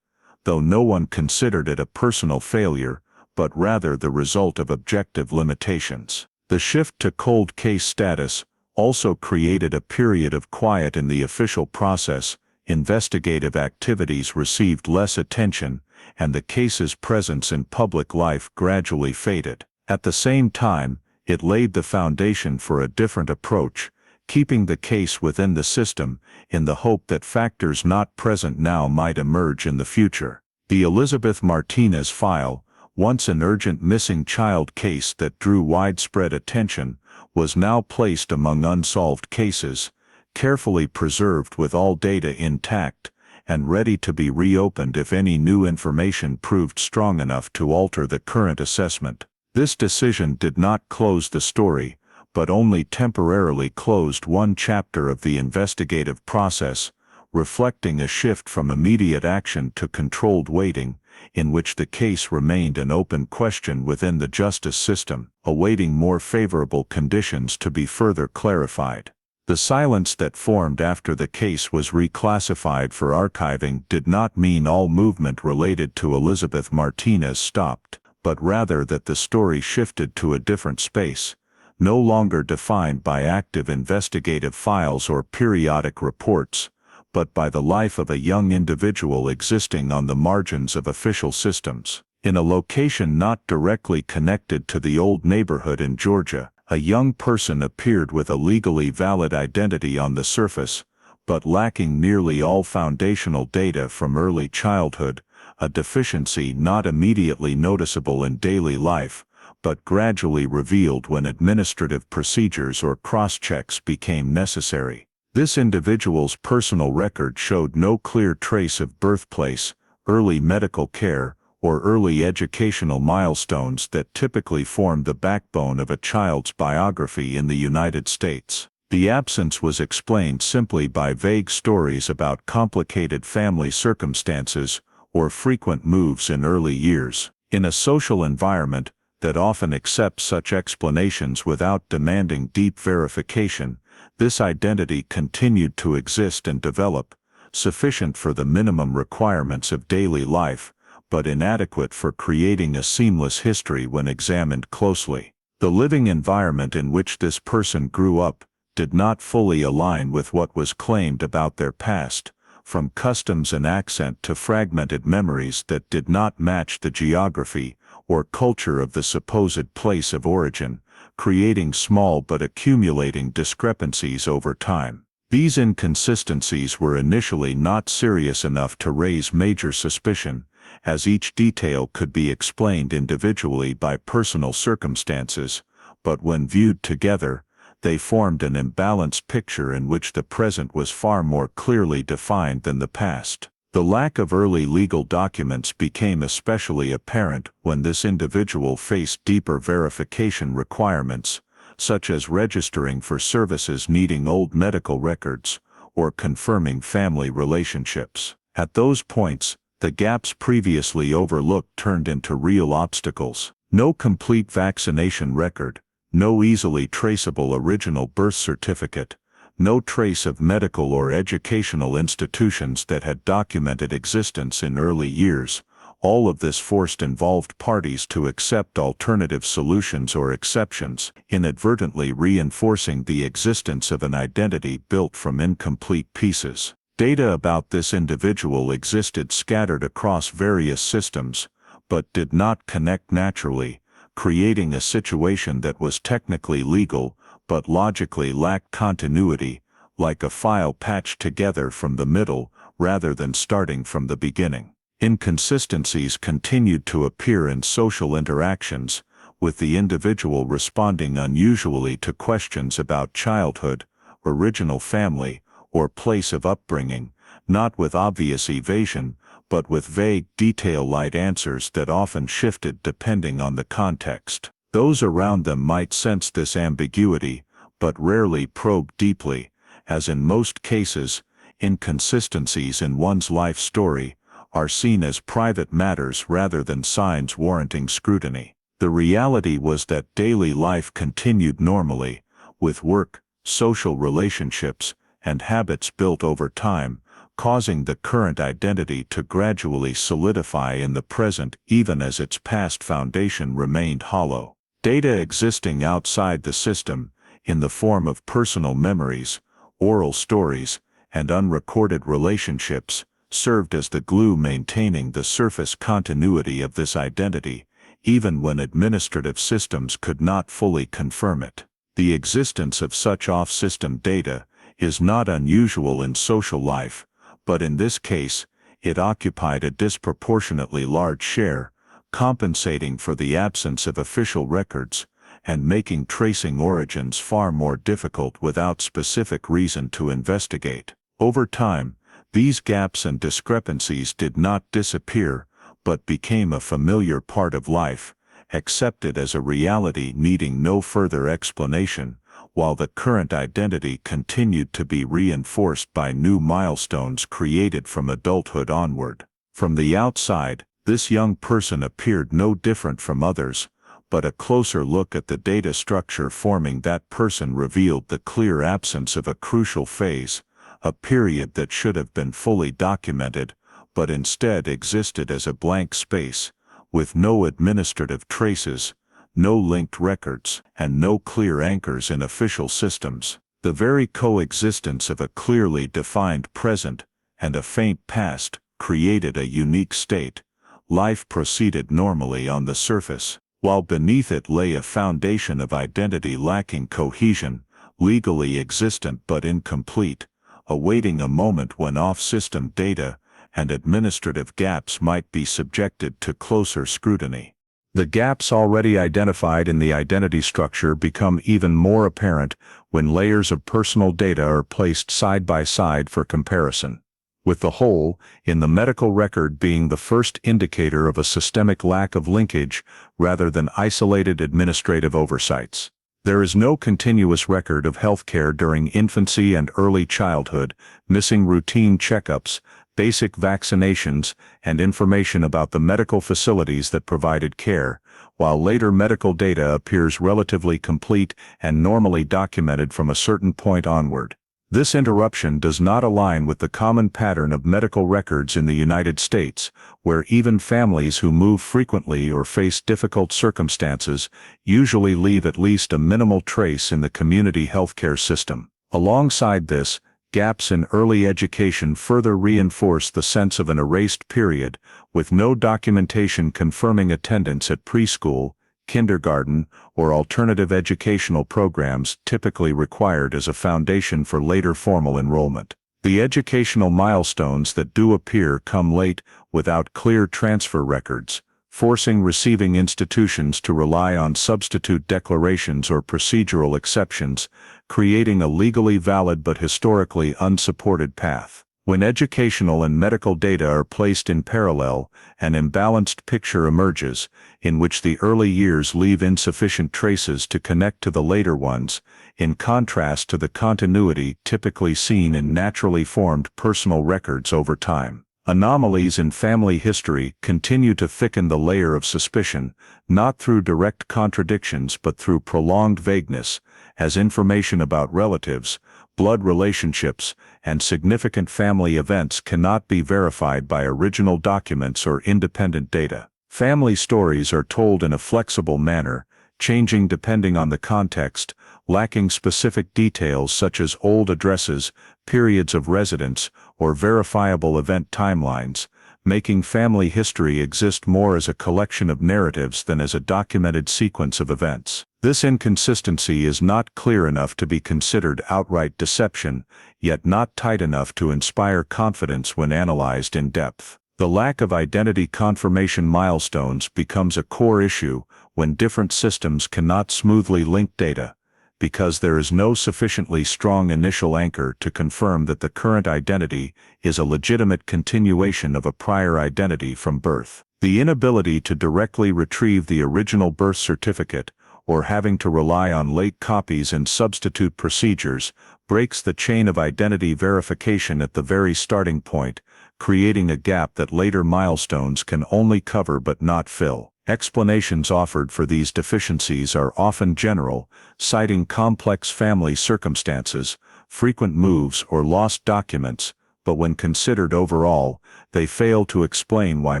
though no one considered it a personal failure, but rather the result of objective limitations. The shift to cold case status also created a period of quiet in the official process. Investigative activities received less attention, and the case's presence in public life gradually faded. At the same time, it laid the foundation for a different approach, keeping the case within the system, in the hope that factors not present now might emerge in the future. The Elizabeth Martinez file, once an urgent missing child case that drew widespread attention, was now placed among unsolved cases, carefully preserved with all data intact, and ready to be reopened if any new information proved strong enough to alter the current assessment. This decision did not close the story, but only temporarily closed one chapter of the investigative process, reflecting a shift from immediate action to controlled waiting, in which the case remained an open question within the justice system, awaiting more favorable conditions to be further clarified. The silence that formed after the case was reclassified for archiving did not mean all movement related to Elizabeth Martinez stopped, but rather that the story shifted to a different space, no longer defined by active investigative files or periodic reports, but by the life of a young individual existing on the margins of official systems. In a location not directly connected to the old neighborhood in Georgia, a young person appeared with a legally valid identity on the surface, but lacking nearly all foundational data from early childhood, a deficiency not immediately noticeable in daily life, but gradually revealed when administrative procedures or cross-checks became necessary. This individual's personal record showed no clear trace of birthplace, early medical care, or early educational milestones that typically form the backbone of a child's biography in the United States. The absence was explained simply by vague stories about complicated family circumstances or frequent moves in early years. In a social environment that often accepts such explanations without demanding deep verification, this identity continued to exist and develop, sufficient for the minimum requirements of daily life, but inadequate for creating a seamless history when examined closely. The living environment in which this person grew up did not fully align with what was claimed about their past, from customs and accent to fragmented memories that did not match the geography or culture of the supposed place of origin, creating small but accumulating discrepancies over time. These inconsistencies were initially not serious enough to raise major suspicion, as each detail could be explained individually by personal circumstances, but when viewed together, they formed an imbalanced picture in which the present was far more clearly defined than the past. The lack of early legal documents became especially apparent when this individual faced deeper verification requirements, such as registering for services needing old medical records, or confirming family relationships. At those points, the gaps previously overlooked turned into real obstacles. No complete vaccination record, no easily traceable original birth certificate, no trace of medical or educational institutions that had documented existence in early years. All of this forced involved parties to accept alternative solutions or exceptions, inadvertently reinforcing the existence of an identity built from incomplete pieces. Data about this individual existed scattered across various systems, but did not connect naturally, creating a situation that was technically legal, but logically lacked continuity, like a file patched together from the middle rather than starting from the beginning. Inconsistencies continued to appear in social interactions, with the individual responding unusually to questions about childhood, original family, or place of upbringing, not with obvious evasion, but with vague, detail-light answers that often shifted depending on the context. Those around them might sense this ambiguity, but rarely probe deeply, as in most cases, inconsistencies in one's life story are seen as private matters rather than signs warranting scrutiny. The reality was that daily life continued normally, with work, social relationships, and habits built over time, causing the current identity to gradually solidify in the present even as its past foundation remained hollow. Data existing outside the system, in the form of personal memories, oral stories, and unrecorded relationships, served as the glue maintaining the surface continuity of this identity, even when administrative systems could not fully confirm it. The existence of such off-system data is not unusual in social life, but in this case, it occupied a disproportionately large share, compensating for the absence of official records, and making tracing origins far more difficult without specific reason to investigate. Over time, these gaps and discrepancies did not disappear, but became a familiar part of life, accepted as a reality needing no further explanation, while the current identity continued to be reinforced by new milestones created from adulthood onward. From the outside, this young person appeared no different from others, but a closer look at the data structure forming that person revealed the clear absence of a crucial phase, a period that should have been fully documented, but instead existed as a blank space, with no administrative traces, no linked records, and no clear anchors in official systems. The very coexistence of a clearly defined present and a faint past created a unique state. Life proceeded normally on the surface, while beneath it lay a foundation of identity lacking cohesion, legally existent but incomplete, awaiting a moment when off-system data and administrative gaps might be subjected to closer scrutiny. The gaps already identified in the identity structure become even more apparent when layers of personal data are placed side by side for comparison, with the whole in the medical record being the first indicator of a systemic lack of linkage rather than isolated administrative oversights. There is no continuous record of healthcare during infancy and early childhood, missing routine checkups, basic vaccinations, and information about the medical facilities that provided care, while later medical data appears relatively complete and normally documented from a certain point onward. This interruption does not align with the common pattern of medical records in the United States, where even families who move frequently or face difficult circumstances usually leave at least a minimal trace in the community healthcare system. Alongside this, gaps in early education further reinforce the sense of an erased period, with no documentation confirming attendance at preschool, kindergarten, or alternative educational programs typically required as a foundation for later formal enrollment. The educational milestones that do appear come late without clear transfer records, forcing receiving institutions to rely on substitute declarations or procedural exceptions, creating a legally valid but historically unsupported path. When educational and medical data are placed in parallel, an imbalanced picture emerges, in which the early years leave insufficient traces to connect to the later ones, in contrast to the continuity typically seen in naturally formed personal records over time. Anomalies in family history continue to thicken the layer of suspicion, not through direct contradictions but through prolonged vagueness, as information about relatives, blood relationships, and significant family events cannot be verified by original documents or independent data. Family stories are told in a flexible manner, changing depending on the context, lacking specific details such as old addresses, periods of residence, or verifiable event timelines, making family history exist more as a collection of narratives than as a documented sequence of events. This inconsistency is not clear enough to be considered outright deception, yet not tight enough to inspire confidence when analyzed in depth. The lack of identity confirmation milestones becomes a core issue when different systems cannot smoothly link data, because there is no sufficiently strong initial anchor to confirm that the current identity is a legitimate continuation of a prior identity from birth. The inability to directly retrieve the original birth certificate, or having to rely on late copies and substitute procedures, breaks the chain of identity verification at the very starting point, creating a gap that later milestones can only cover but not fill. Explanations offered for these deficiencies are often general, citing complex family circumstances, frequent moves, or lost documents, but when considered overall, they fail to explain why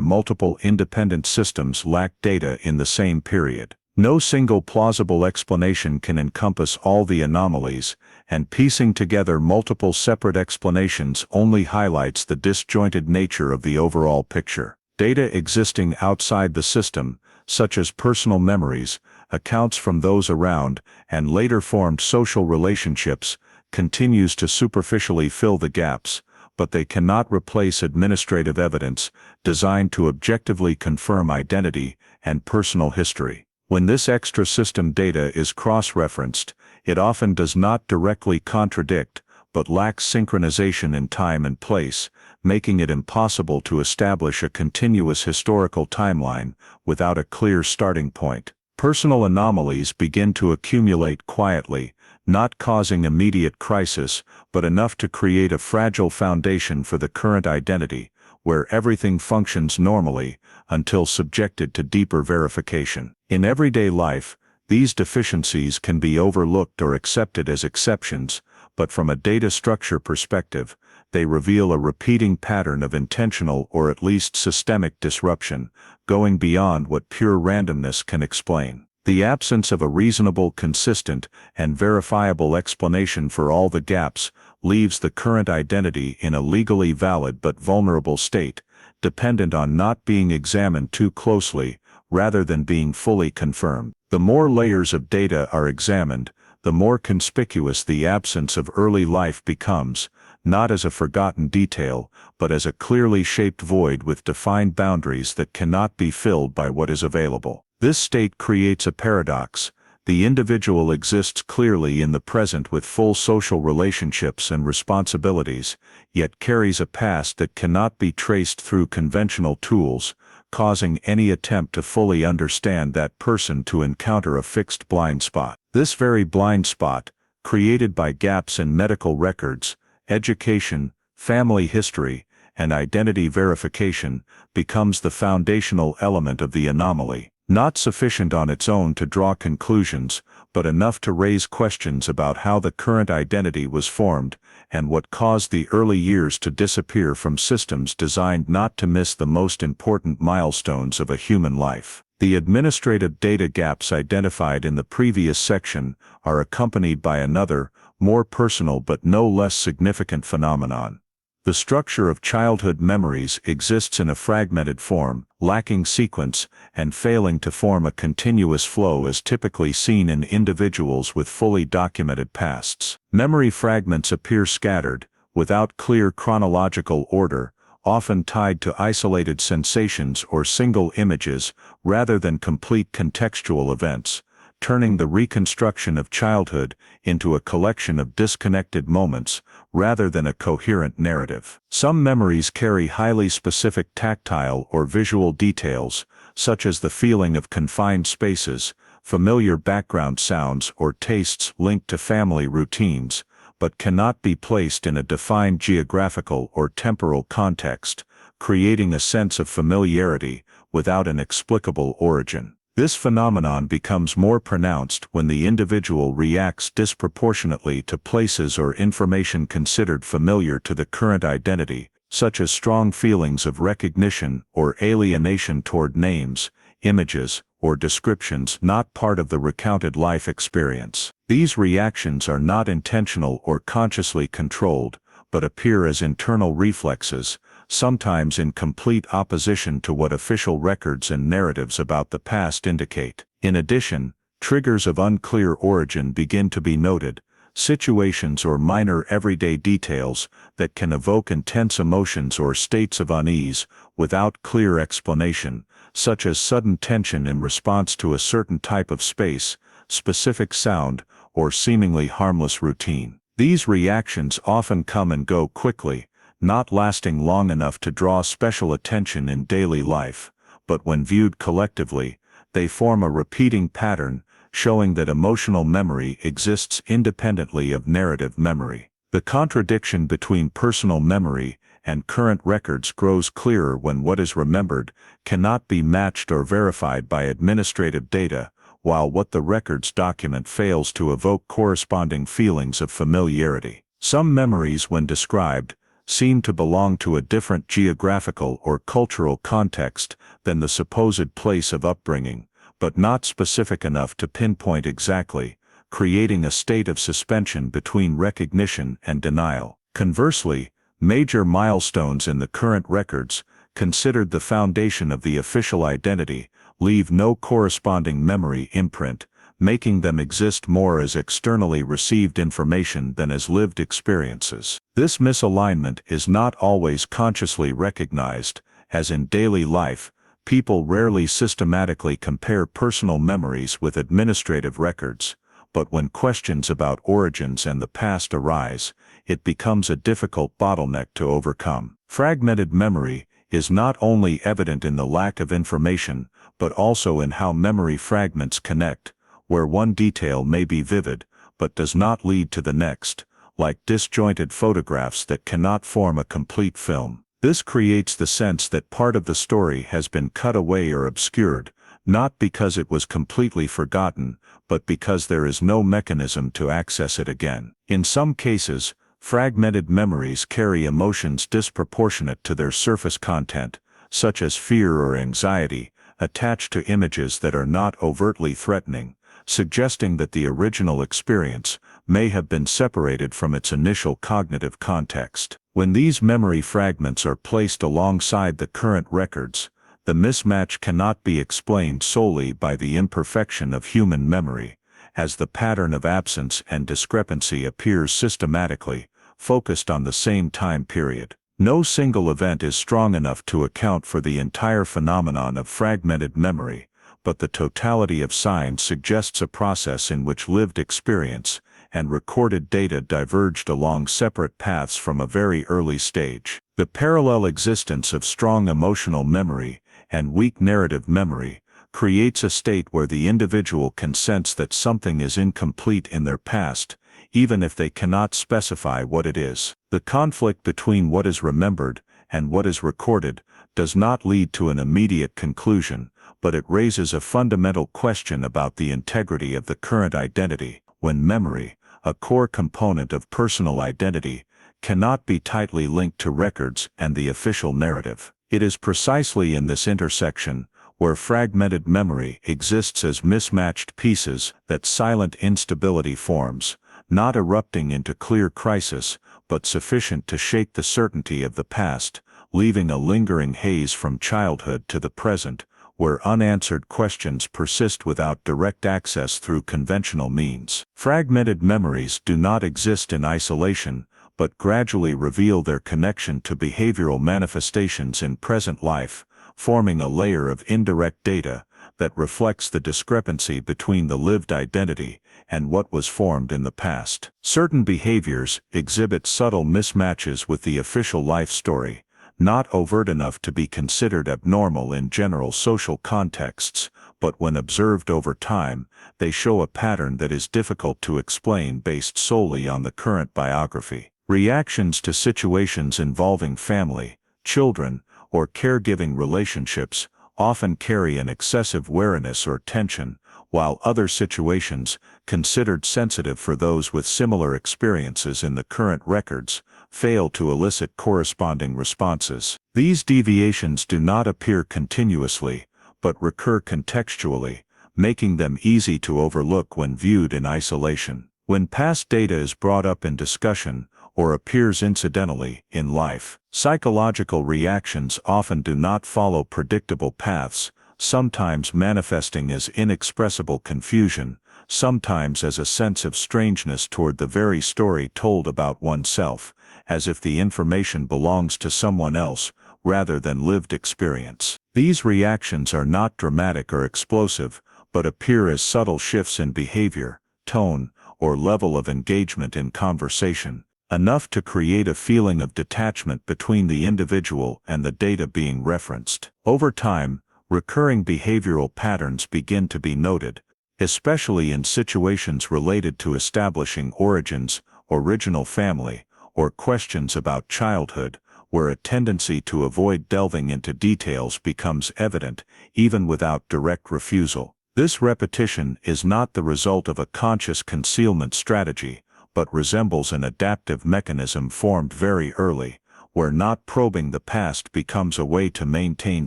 multiple independent systems lack data in the same period. No single plausible explanation can encompass all the anomalies, and piecing together multiple separate explanations only highlights the disjointed nature of the overall picture. Data existing outside the system, such as personal memories, accounts from those around, and later formed social relationships, continues to superficially fill the gaps, but they cannot replace administrative evidence designed to objectively confirm identity and personal history. When this extra system data is cross-referenced, it often does not directly contradict, but lacks synchronization in time and place, making it impossible to establish a continuous historical timeline without a clear starting point. Personal anomalies begin to accumulate quietly, not causing immediate crisis, but enough to create a fragile foundation for the current identity, where everything functions normally until subjected to deeper verification. In everyday life, these deficiencies can be overlooked or accepted as exceptions, but from a data structure perspective, they reveal a repeating pattern of intentional or at least systemic disruption, going beyond what pure randomness can explain. The absence of a reasonable, consistent, and verifiable explanation for all the gaps leaves the current identity in a legally valid but vulnerable state, dependent on not being examined too closely rather than being fully confirmed. The more layers of data are examined, the more conspicuous the absence of early life becomes, not as a forgotten detail, but as a clearly shaped void with defined boundaries that cannot be filled by what is available. This state creates a paradox. The individual exists clearly in the present with full social relationships and responsibilities, yet carries a past that cannot be traced through conventional tools, causing any attempt to fully understand that person to encounter a fixed blind spot. This very blind spot, created by gaps in medical records, education, family history, and identity verification, becomes the foundational element of the anomaly. not sufficient on its own to draw conclusions, but enough to raise questions about how the current identity was formed and what caused the early years to disappear from systems designed not to miss the most important milestones of a human life. The administrative data gaps identified in the previous section are accompanied by another, more personal but no less significant phenomenon. The structure of childhood memories exists in a fragmented form, lacking sequence, and failing to form a continuous flow as typically seen in individuals with fully documented pasts. Memory fragments appear scattered, without clear chronological order, often tied to isolated sensations or single images rather than complete contextual events, turning the reconstruction of childhood into a collection of disconnected moments rather than a coherent narrative. Some memories carry highly specific tactile or visual details, such as the feeling of confined spaces, familiar background sounds or tastes linked to family routines, but cannot be placed in a defined geographical or temporal context, creating a sense of familiarity without an explicable origin. This phenomenon becomes more pronounced when the individual reacts disproportionately to places or information considered familiar to the current identity, such as strong feelings of recognition or alienation toward names, images, or descriptions not part of the recounted life experience. These reactions are not intentional or consciously controlled, but appear as internal reflexes, sometimes in complete opposition to what official records and narratives about the past indicate. In addition, triggers of unclear origin begin to be noted, situations or minor everyday details that can evoke intense emotions or states of unease without clear explanation, such as sudden tension in response to a certain type of space, specific sound, or seemingly harmless routine. These reactions often come and go quickly, not lasting long enough to draw special attention in daily life, but when viewed collectively, they form a repeating pattern, showing that emotional memory exists independently of narrative memory. The contradiction between personal memory and current records grows clearer when what is remembered cannot be matched or verified by administrative data, while what the records document fails to evoke corresponding feelings of familiarity. Some memories, when described, seem to belong to a different geographical or cultural context than the supposed place of upbringing, but not specific enough to pinpoint exactly, creating a state of suspension between recognition and denial. Conversely, major milestones in the current records, considered the foundation of the official identity, leave no corresponding memory imprint, making them exist more as externally received information than as lived experiences. This misalignment is not always consciously recognized, as in daily life, people rarely systematically compare personal memories with administrative records, but when questions about origins and the past arise, it becomes a difficult bottleneck to overcome. Fragmented memory is not only evident in the lack of information, but also in how memory fragments connect, where one detail may be vivid, but does not lead to the next, like disjointed photographs that cannot form a complete film. This creates the sense that part of the story has been cut away or obscured, not because it was completely forgotten, but because there is no mechanism to access it again. In some cases, fragmented memories carry emotions disproportionate to their surface content, such as fear or anxiety, attached to images that are not overtly threatening, suggesting that the original experience may have been separated from its initial cognitive context. When these memory fragments are placed alongside the current records, the mismatch cannot be explained solely by the imperfection of human memory, as the pattern of absence and discrepancy appears systematically, focused on the same time period. No single event is strong enough to account for the entire phenomenon of fragmented memory, but the totality of signs suggests a process in which lived experience and recorded data diverged along separate paths from a very early stage. The parallel existence of strong emotional memory and weak narrative memory creates a state where the individual can sense that something is incomplete in their past, even if they cannot specify what it is. The conflict between what is remembered and what is recorded does not lead to an immediate conclusion, but it raises a fundamental question about the integrity of the current identity. When memory, a core component of personal identity, cannot be tightly linked to records and the official narrative. It is precisely in this intersection, where fragmented memory exists as mismatched pieces, that silent instability forms, not erupting into clear crisis, but sufficient to shake the certainty of the past, leaving a lingering haze from childhood to the present, where unanswered questions persist without direct access through conventional means. Fragmented memories do not exist in isolation, but gradually reveal their connection to behavioral manifestations in present life, forming a layer of indirect data that reflects the discrepancy between the lived identity and what was formed in the past. Certain behaviors exhibit subtle mismatches with the official life story, not overt enough to be considered abnormal in general social contexts, but when observed over time, they show a pattern that is difficult to explain based solely on the current biography. Reactions to situations involving family, children, or caregiving relationships often carry an excessive wariness or tension, while other situations, considered sensitive for those with similar experiences in the current records, fail to elicit corresponding responses. These deviations do not appear continuously, but recur contextually, making them easy to overlook when viewed in isolation. When past data is brought up in discussion, or appears incidentally in life, psychological reactions often do not follow predictable paths, sometimes manifesting as inexpressible confusion, sometimes as a sense of strangeness toward the very story told about oneself, as if the information belongs to someone else, rather than lived experience. These reactions are not dramatic or explosive, but appear as subtle shifts in behavior, tone, or level of engagement in conversation, enough to create a feeling of detachment between the individual and the data being referenced. Over time, recurring behavioral patterns begin to be noted, especially in situations related to establishing origins, original family, or questions about childhood, where a tendency to avoid delving into details becomes evident, even without direct refusal. This repetition is not the result of a conscious concealment strategy, but resembles an adaptive mechanism formed very early, where not probing the past becomes a way to maintain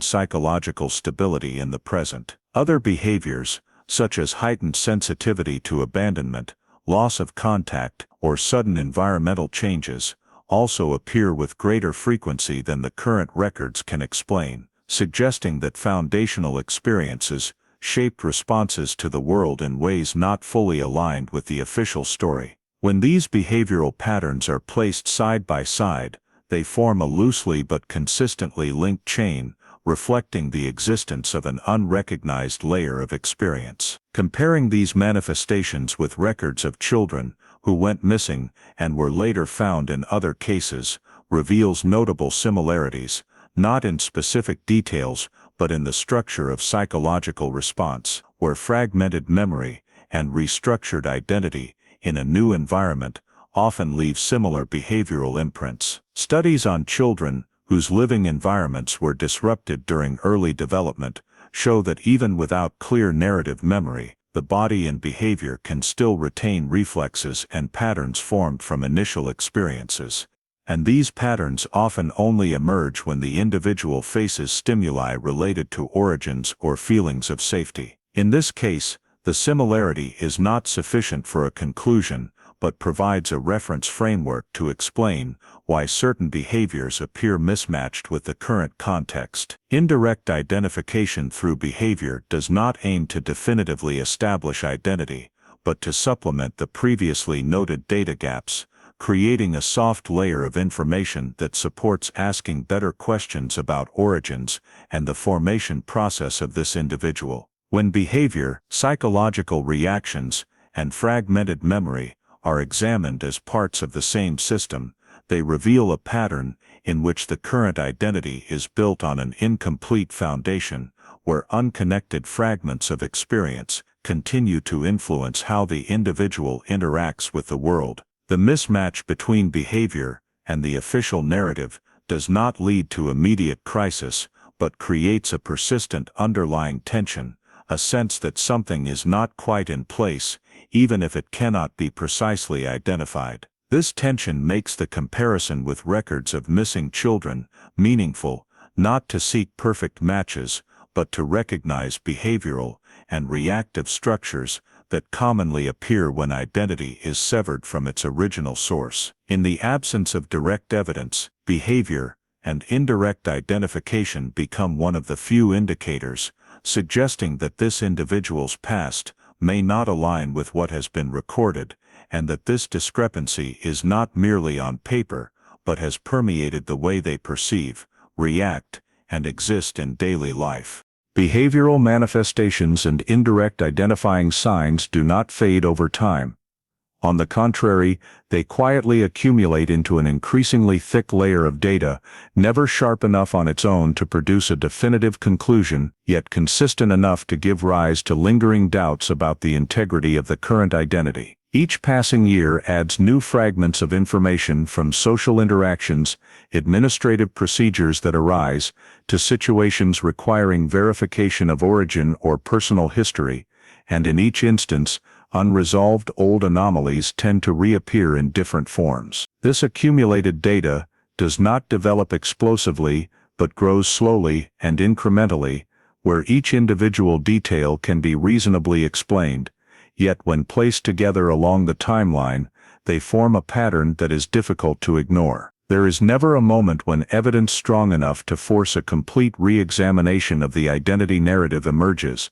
psychological stability in the present. Other behaviors, such as heightened sensitivity to abandonment, loss of contact, or sudden environmental changes, also appear with greater frequency than the current records can explain, suggesting that foundational experiences shaped responses to the world in ways not fully aligned with the official story. When these behavioral patterns are placed side by side, they form a loosely but consistently linked chain, reflecting the existence of an unrecognized layer of experience. Comparing these manifestations with records of children who went missing and were later found in other cases reveals notable similarities, not in specific details, but in the structure of psychological response, where fragmented memory and restructured identity in a new environment often leave similar behavioral imprints. Studies on children whose living environments were disrupted during early development show that even without clear narrative memory, the body and behavior can still retain reflexes and patterns formed from initial experiences. And these patterns often only emerge when the individual faces stimuli related to origins or feelings of safety. In this case, the similarity is not sufficient for a conclusion, but provides a reference framework to explain why certain behaviors appear mismatched with the current context. Indirect identification through behavior does not aim to definitively establish identity, but to supplement the previously noted data gaps, creating a soft layer of information that supports asking better questions about origins and the formation process of this individual. When behavior, psychological reactions, and fragmented memory are examined as parts of the same system, they reveal a pattern in which the current identity is built on an incomplete foundation, where unconnected fragments of experience continue to influence how the individual interacts with the world. The mismatch between behavior and the official narrative does not lead to immediate crisis, but creates a persistent underlying tension, a sense that something is not quite in place, even if it cannot be precisely identified. This tension makes the comparison with records of missing children meaningful, not to seek perfect matches, but to recognize behavioral and reactive structures that commonly appear when identity is severed from its original source. In the absence of direct evidence, behavior and indirect identification become one of the few indicators, suggesting that this individual's past may not align with what has been recorded, and that this discrepancy is not merely on paper, but has permeated the way they perceive, react, and exist in daily life. Behavioral manifestations and indirect identifying signs do not fade over time. On the contrary, they quietly accumulate into an increasingly thick layer of data, never sharp enough on its own to produce a definitive conclusion, yet consistent enough to give rise to lingering doubts about the integrity of the current identity. Each passing year adds new fragments of information, from social interactions, administrative procedures that arise, to situations requiring verification of origin or personal history, and in each instance, unresolved old anomalies tend to reappear in different forms. This accumulated data does not develop explosively, but grows slowly and incrementally, where each individual detail can be reasonably explained. Yet when placed together along the timeline, they form a pattern that is difficult to ignore. There is never a moment when evidence strong enough to force a complete re-examination of the identity narrative emerges,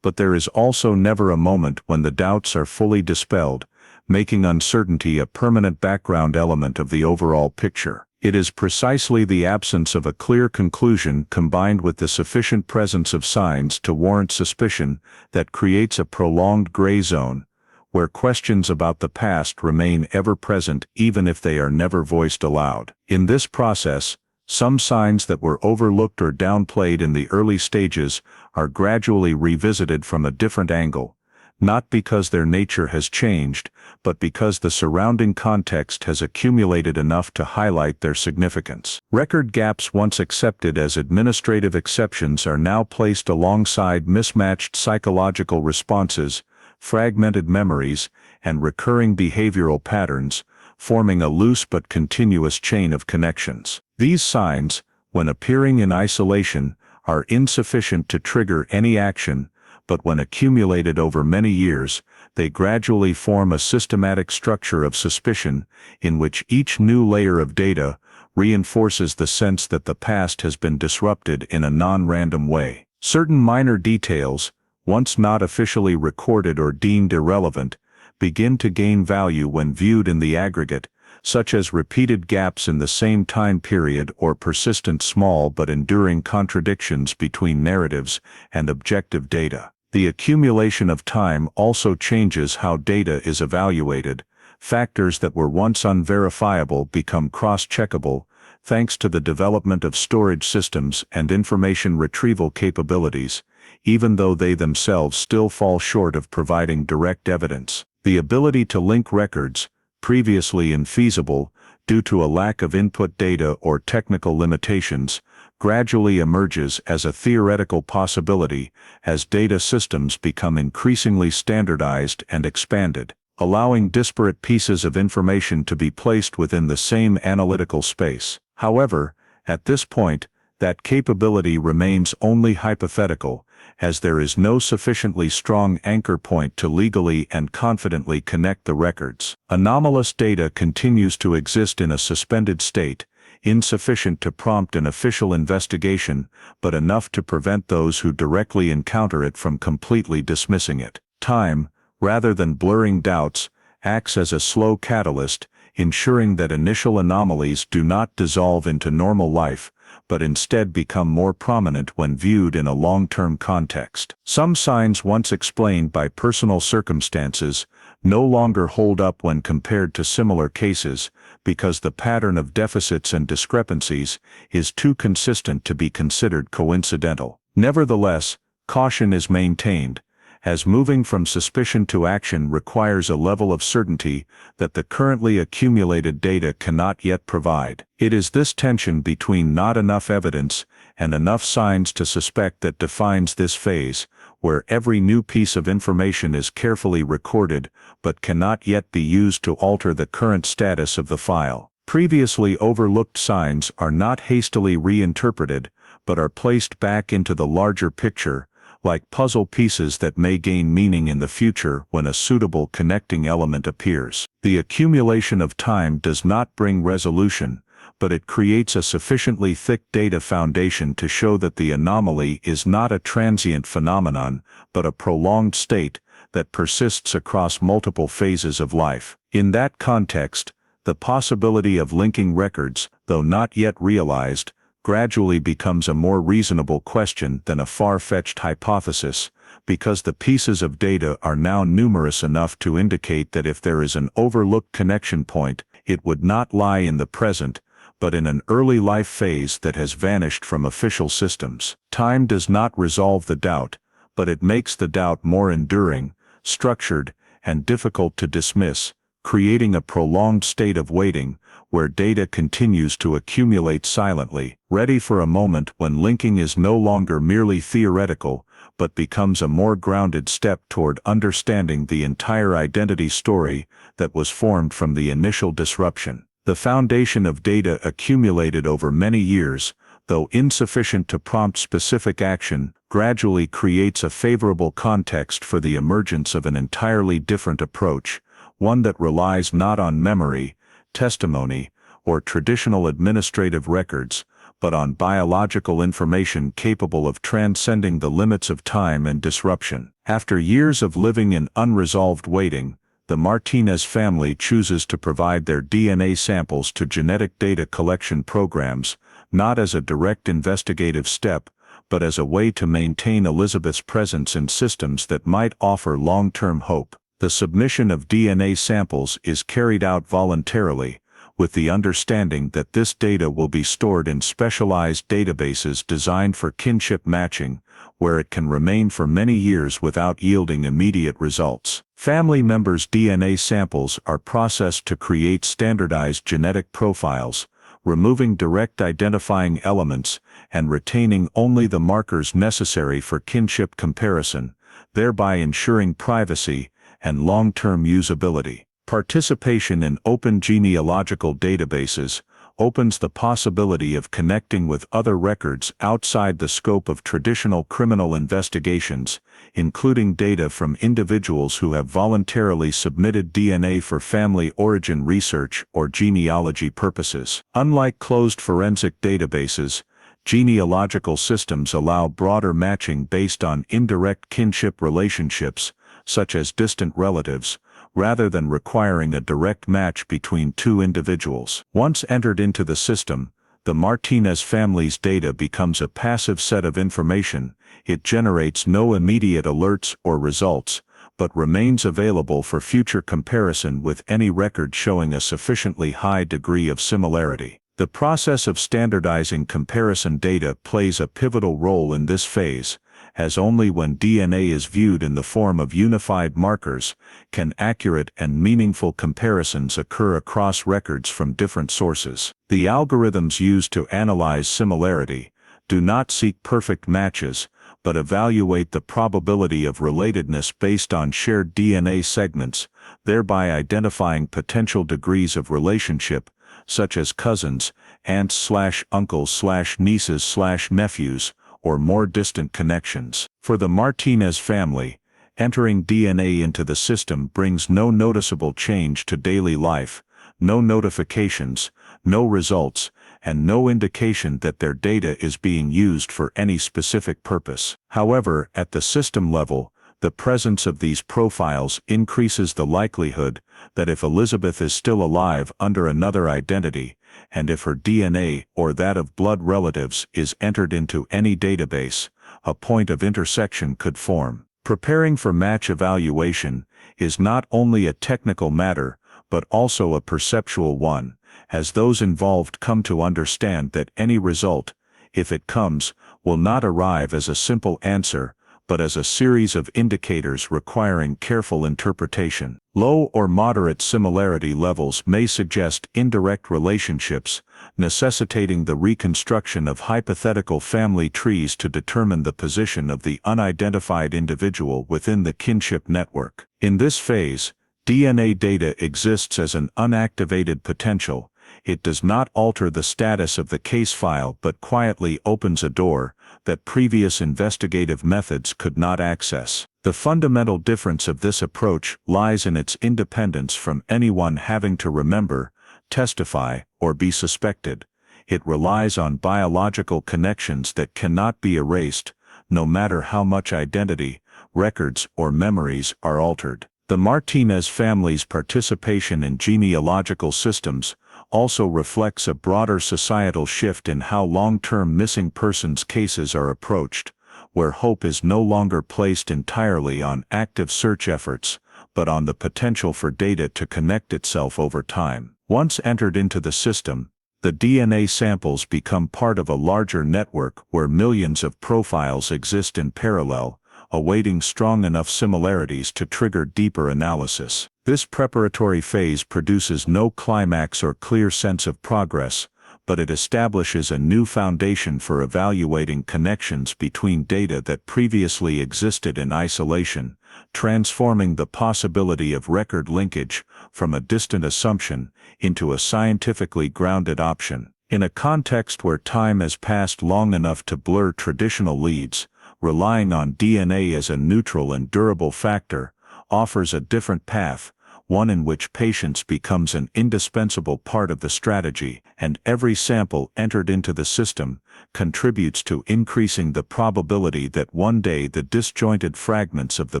but there is also never a moment when the doubts are fully dispelled, making uncertainty a permanent background element of the overall picture. It is precisely the absence of a clear conclusion combined with the sufficient presence of signs to warrant suspicion that creates a prolonged gray zone, where questions about the past remain ever present even if they are never voiced aloud. In this process, some signs that were overlooked or downplayed in the early stages are gradually revisited from a different angle, not because their nature has changed, but because the surrounding context has accumulated enough to highlight their significance. Record gaps once accepted as administrative exceptions are now placed alongside mismatched psychological responses, fragmented memories, and recurring behavioral patterns, forming a loose but continuous chain of connections. These signs, when appearing in isolation, are insufficient to trigger any action, but when accumulated over many years, they gradually form a systematic structure of suspicion, in which each new layer of data reinforces the sense that the past has been disrupted in a non-random way. Certain minor details, once not officially recorded or deemed irrelevant, begin to gain value when viewed in the aggregate, such as repeated gaps in the same time period or persistent small but enduring contradictions between narratives and objective data. The accumulation of time also changes how data is evaluated. Factors that were once unverifiable become cross-checkable, thanks to the development of storage systems and information retrieval capabilities, even though they themselves still fall short of providing direct evidence. The ability to link records, previously infeasible due to a lack of input data or technical limitations, gradually emerges as a theoretical possibility as data systems become increasingly standardized and expanded, allowing disparate pieces of information to be placed within the same analytical space. However, at this point, that capability remains only hypothetical, as there is no sufficiently strong anchor point to legally and confidently connect the records. Anomalous data continues to exist in a suspended state, insufficient to prompt an official investigation, but enough to prevent those who directly encounter it from completely dismissing it. Time, rather than blurring doubts, acts as a slow catalyst, ensuring that initial anomalies do not dissolve into normal life, but instead become more prominent when viewed in a long-term context. Some signs once explained by personal circumstances no longer hold up when compared to similar cases, because the pattern of deficits and discrepancies is too consistent to be considered coincidental. Nevertheless, caution is maintained, as moving from suspicion to action requires a level of certainty that the currently accumulated data cannot yet provide. It is this tension between not enough evidence and enough signs to suspect that defines this phase, where every new piece of information is carefully recorded but cannot yet be used to alter the current status of the file. Previously overlooked signs are not hastily reinterpreted, but are placed back into the larger picture, like puzzle pieces that may gain meaning in the future when a suitable connecting element appears. The accumulation of time does not bring resolution, but it creates a sufficiently thick data foundation to show that the anomaly is not a transient phenomenon, but a prolonged state that persists across multiple phases of life. In that context, the possibility of linking records, though not yet realized, gradually becomes a more reasonable question than a far-fetched hypothesis, because the pieces of data are now numerous enough to indicate that if there is an overlooked connection point, it would not lie in the present, but in an early life phase that has vanished from official systems. Time does not resolve the doubt, but it makes the doubt more enduring, structured, and difficult to dismiss, creating a prolonged state of waiting, where data continues to accumulate silently, ready for a moment when linking is no longer merely theoretical, but becomes a more grounded step toward understanding the entire identity story that was formed from the initial disruption. The foundation of data accumulated over many years, though insufficient to prompt specific action, gradually creates a favorable context for the emergence of an entirely different approach, one that relies not on memory, testimony, or traditional administrative records, but on biological information capable of transcending the limits of time and disruption. After years of living in unresolved waiting, the Martinez family chooses to provide their DNA samples to genetic data collection programs, not as a direct investigative step, but as a way to maintain Elizabeth's presence in systems that might offer long-term hope. The submission of DNA samples is carried out voluntarily, with the understanding that this data will be stored in specialized databases designed for kinship matching, where it can remain for many years without yielding immediate results. Family members' DNA samples are processed to create standardized genetic profiles, removing direct identifying elements and retaining only the markers necessary for kinship comparison, thereby ensuring privacy and long-term usability. Participation in open genealogical databases opens the possibility of connecting with other records outside the scope of traditional criminal investigations, including data from individuals who have voluntarily submitted DNA for family origin research or genealogy purposes. Unlike closed forensic databases, genealogical systems allow broader matching based on indirect kinship relationships, such as distant relatives, rather than requiring a direct match between two individuals. Once entered into the system, the Martinez family's data becomes a passive set of information. It generates no immediate alerts or results, but remains available for future comparison with any record showing a sufficiently high degree of similarity. The process of standardizing comparison data plays a pivotal role in this phase, as only when DNA is viewed in the form of unified markers can accurate and meaningful comparisons occur across records from different sources. The algorithms used to analyze similarity do not seek perfect matches, but evaluate the probability of relatedness based on shared DNA segments, thereby identifying potential degrees of relationship, such as cousins, aunts/uncles/nieces/nephews, or more distant connections. For the Martinez family, entering DNA into the system brings no noticeable change to daily life, no notifications, no results, and no indication that their data is being used for any specific purpose. However, at the system level, the presence of these profiles increases the likelihood that if Elizabeth is still alive under another identity, and if her DNA or that of blood relatives is entered into any database, a point of intersection could form. Preparing for match evaluation is not only a technical matter, but also a perceptual one, as those involved come to understand that any result, if it comes, will not arrive as a simple answer, but as a series of indicators requiring careful interpretation. Low or moderate similarity levels may suggest indirect relationships, necessitating the reconstruction of hypothetical family trees to determine the position of the unidentified individual within the kinship network. In this phase, DNA data exists as an unactivated potential. It does not alter the status of the case file but quietly opens a door that previous investigative methods could not access. The fundamental difference of this approach lies in its independence from anyone having to remember, testify, or be suspected. It relies on biological connections that cannot be erased, no matter how much identity, records, or memories are altered. The Martinez family's participation in genealogical systems also reflects a broader societal shift in how long-term missing persons cases are approached, where hope is no longer placed entirely on active search efforts, but on the potential for data to connect itself over time. Once entered into the system, the DNA samples become part of a larger network where millions of profiles exist in parallel, awaiting strong enough similarities to trigger deeper analysis. This preparatory phase produces no climax or clear sense of progress, but it establishes a new foundation for evaluating connections between data that previously existed in isolation, transforming the possibility of record linkage from a distant assumption into a scientifically grounded option. In a context where time has passed long enough to blur traditional leads, relying on DNA as a neutral and durable factor offers a different path, one in which patience becomes an indispensable part of the strategy, and every sample entered into the system contributes to increasing the probability that one day the disjointed fragments of the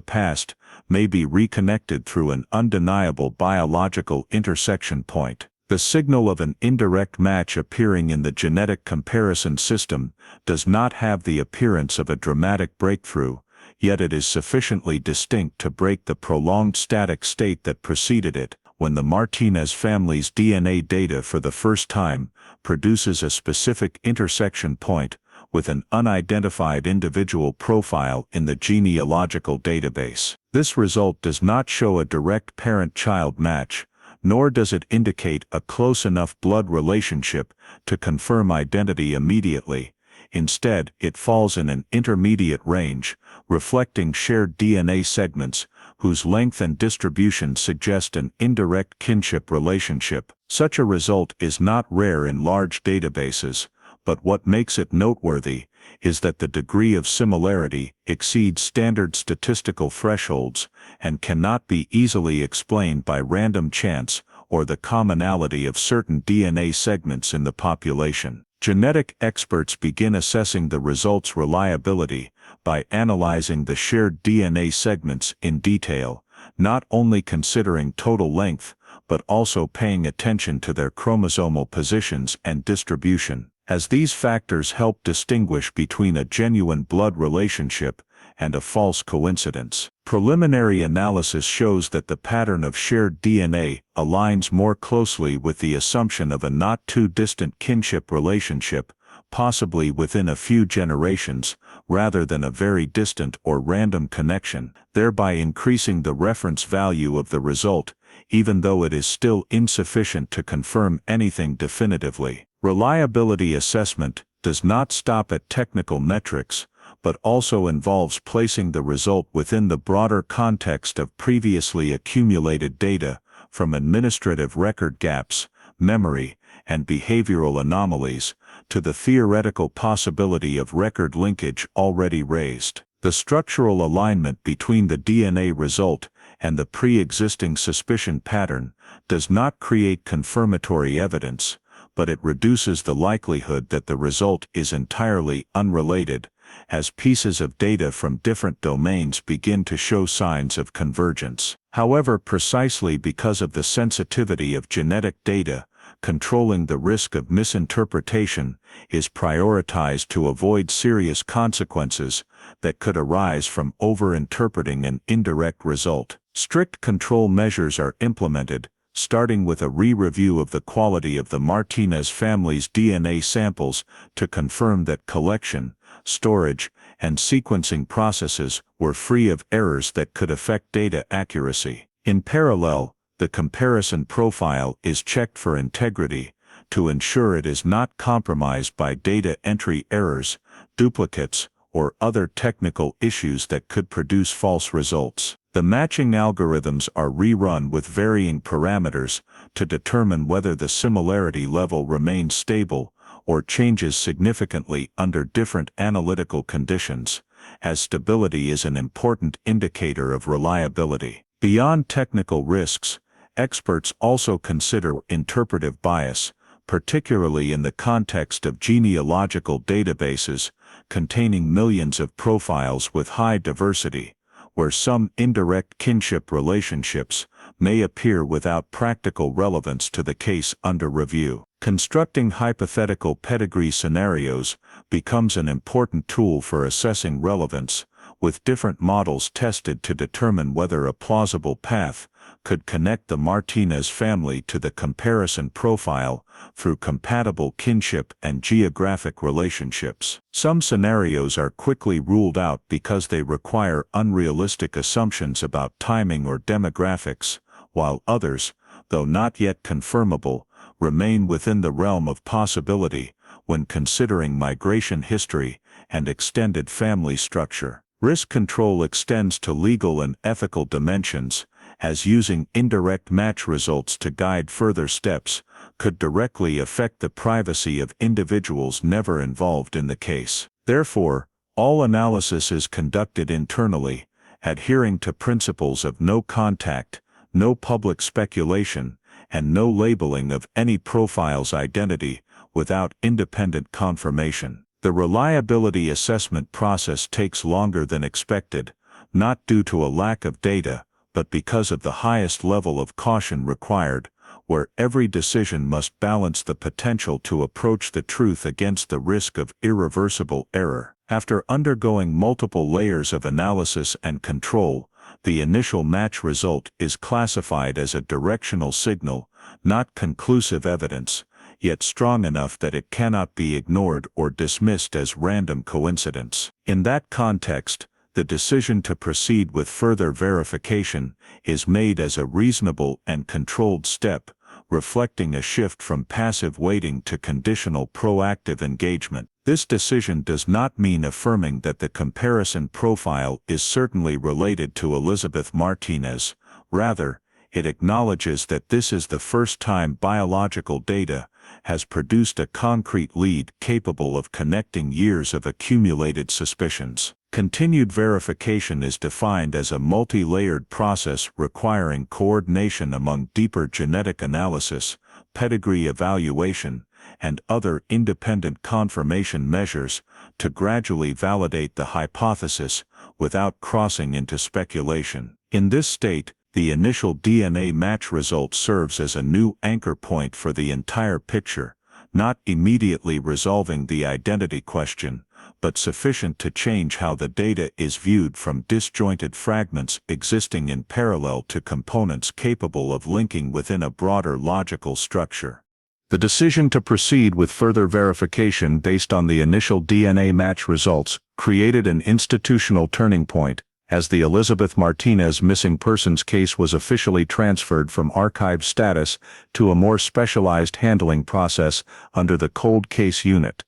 past may be reconnected through an undeniable biological intersection point. The signal of an indirect match appearing in the genetic comparison system does not have the appearance of a dramatic breakthrough, yet it is sufficiently distinct to break the prolonged static state that preceded it. When the Martinez family's DNA data for the first time produces a specific intersection point with an unidentified individual profile in the genealogical database, this result does not show a direct parent-child match, nor does it indicate a close enough blood relationship to confirm identity immediately. Instead, it falls in an intermediate range, reflecting shared DNA segments whose length and distribution suggest an indirect kinship relationship. Such a result is not rare in large databases, but what makes it noteworthy is that the degree of similarity exceeds standard statistical thresholds and cannot be easily explained by random chance or the commonality of certain DNA segments in the population. Genetic experts begin assessing the results' reliability by analyzing the shared DNA segments in detail, not only considering total length, but also paying attention to their chromosomal positions and distribution, as these factors help distinguish between a genuine blood relationship and a false coincidence. Preliminary analysis shows that the pattern of shared DNA aligns more closely with the assumption of a not-too-distant kinship relationship, possibly within a few generations, rather than a very distant or random connection, thereby increasing the reference value of the result, even though it is still insufficient to confirm anything definitively. Reliability assessment does not stop at technical metrics, but also involves placing the result within the broader context of previously accumulated data from administrative record gaps, memory, and behavioral anomalies, to the theoretical possibility of record linkage already raised. The structural alignment between the DNA result and the pre-existing suspicion pattern does not create confirmatory evidence, but it reduces the likelihood that the result is entirely unrelated, as pieces of data from different domains begin to show signs of convergence. However, precisely because of the sensitivity of genetic data, controlling the risk of misinterpretation is prioritized to avoid serious consequences that could arise from over-interpreting an indirect result. Strict control measures are implemented, starting with a re-review of the quality of the Martinez family's DNA samples to confirm that collection, storage, and sequencing processes were free of errors that could affect data accuracy. In parallel, the comparison profile is checked for integrity to ensure it is not compromised by data entry errors, duplicates, or other technical issues that could produce false results. The matching algorithms are rerun with varying parameters to determine whether the similarity level remains stable or changes significantly under different analytical conditions, as stability is an important indicator of reliability. Beyond technical risks, experts also consider interpretive bias, particularly in the context of genealogical databases containing millions of profiles with high diversity, where some indirect kinship relationships may appear without practical relevance to the case under review. Constructing hypothetical pedigree scenarios becomes an important tool for assessing relevance, with different models tested to determine whether a plausible path could connect the Martinez family to the comparison profile through compatible kinship and geographic relationships. Some scenarios are quickly ruled out because they require unrealistic assumptions about timing or demographics, while others, though not yet confirmable, remain within the realm of possibility when considering migration history and extended family structure. Risk control extends to legal and ethical dimensions, as using indirect match results to guide further steps could directly affect the privacy of individuals never involved in the case. Therefore, all analysis is conducted internally, adhering to principles of no contact, no public speculation, and no labeling of any profile's identity without independent confirmation. The reliability assessment process takes longer than expected, not due to a lack of data, but because of the highest level of caution required, where every decision must balance the potential to approach the truth against the risk of irreversible error. After undergoing multiple layers of analysis and control, the initial match result is classified as a directional signal, not conclusive evidence, yet strong enough that it cannot be ignored or dismissed as random coincidence. In that context, the decision to proceed with further verification is made as a reasonable and controlled step, reflecting a shift from passive waiting to conditional proactive engagement. This decision does not mean affirming that the comparison profile is certainly related to Elizabeth Martinez. Rather, it acknowledges that this is the first time biological data has produced a concrete lead capable of connecting years of accumulated suspicions. Continued verification is defined as a multi-layered process requiring coordination among deeper genetic analysis, pedigree evaluation, and other independent confirmation measures to gradually validate the hypothesis without crossing into speculation. In this state, the initial DNA match result serves as a new anchor point for the entire picture, not immediately resolving the identity question, but sufficient to change how the data is viewed from disjointed fragments existing in parallel to components capable of linking within a broader logical structure. The decision to proceed with further verification based on the initial DNA match results created an institutional turning point, as the Elizabeth Martinez missing persons case was officially transferred from archive status to a more specialized handling process under the Cold Case Unit,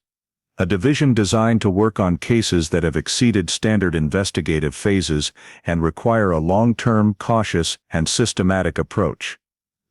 a division designed to work on cases that have exceeded standard investigative phases and require a long-term, cautious, and systematic approach.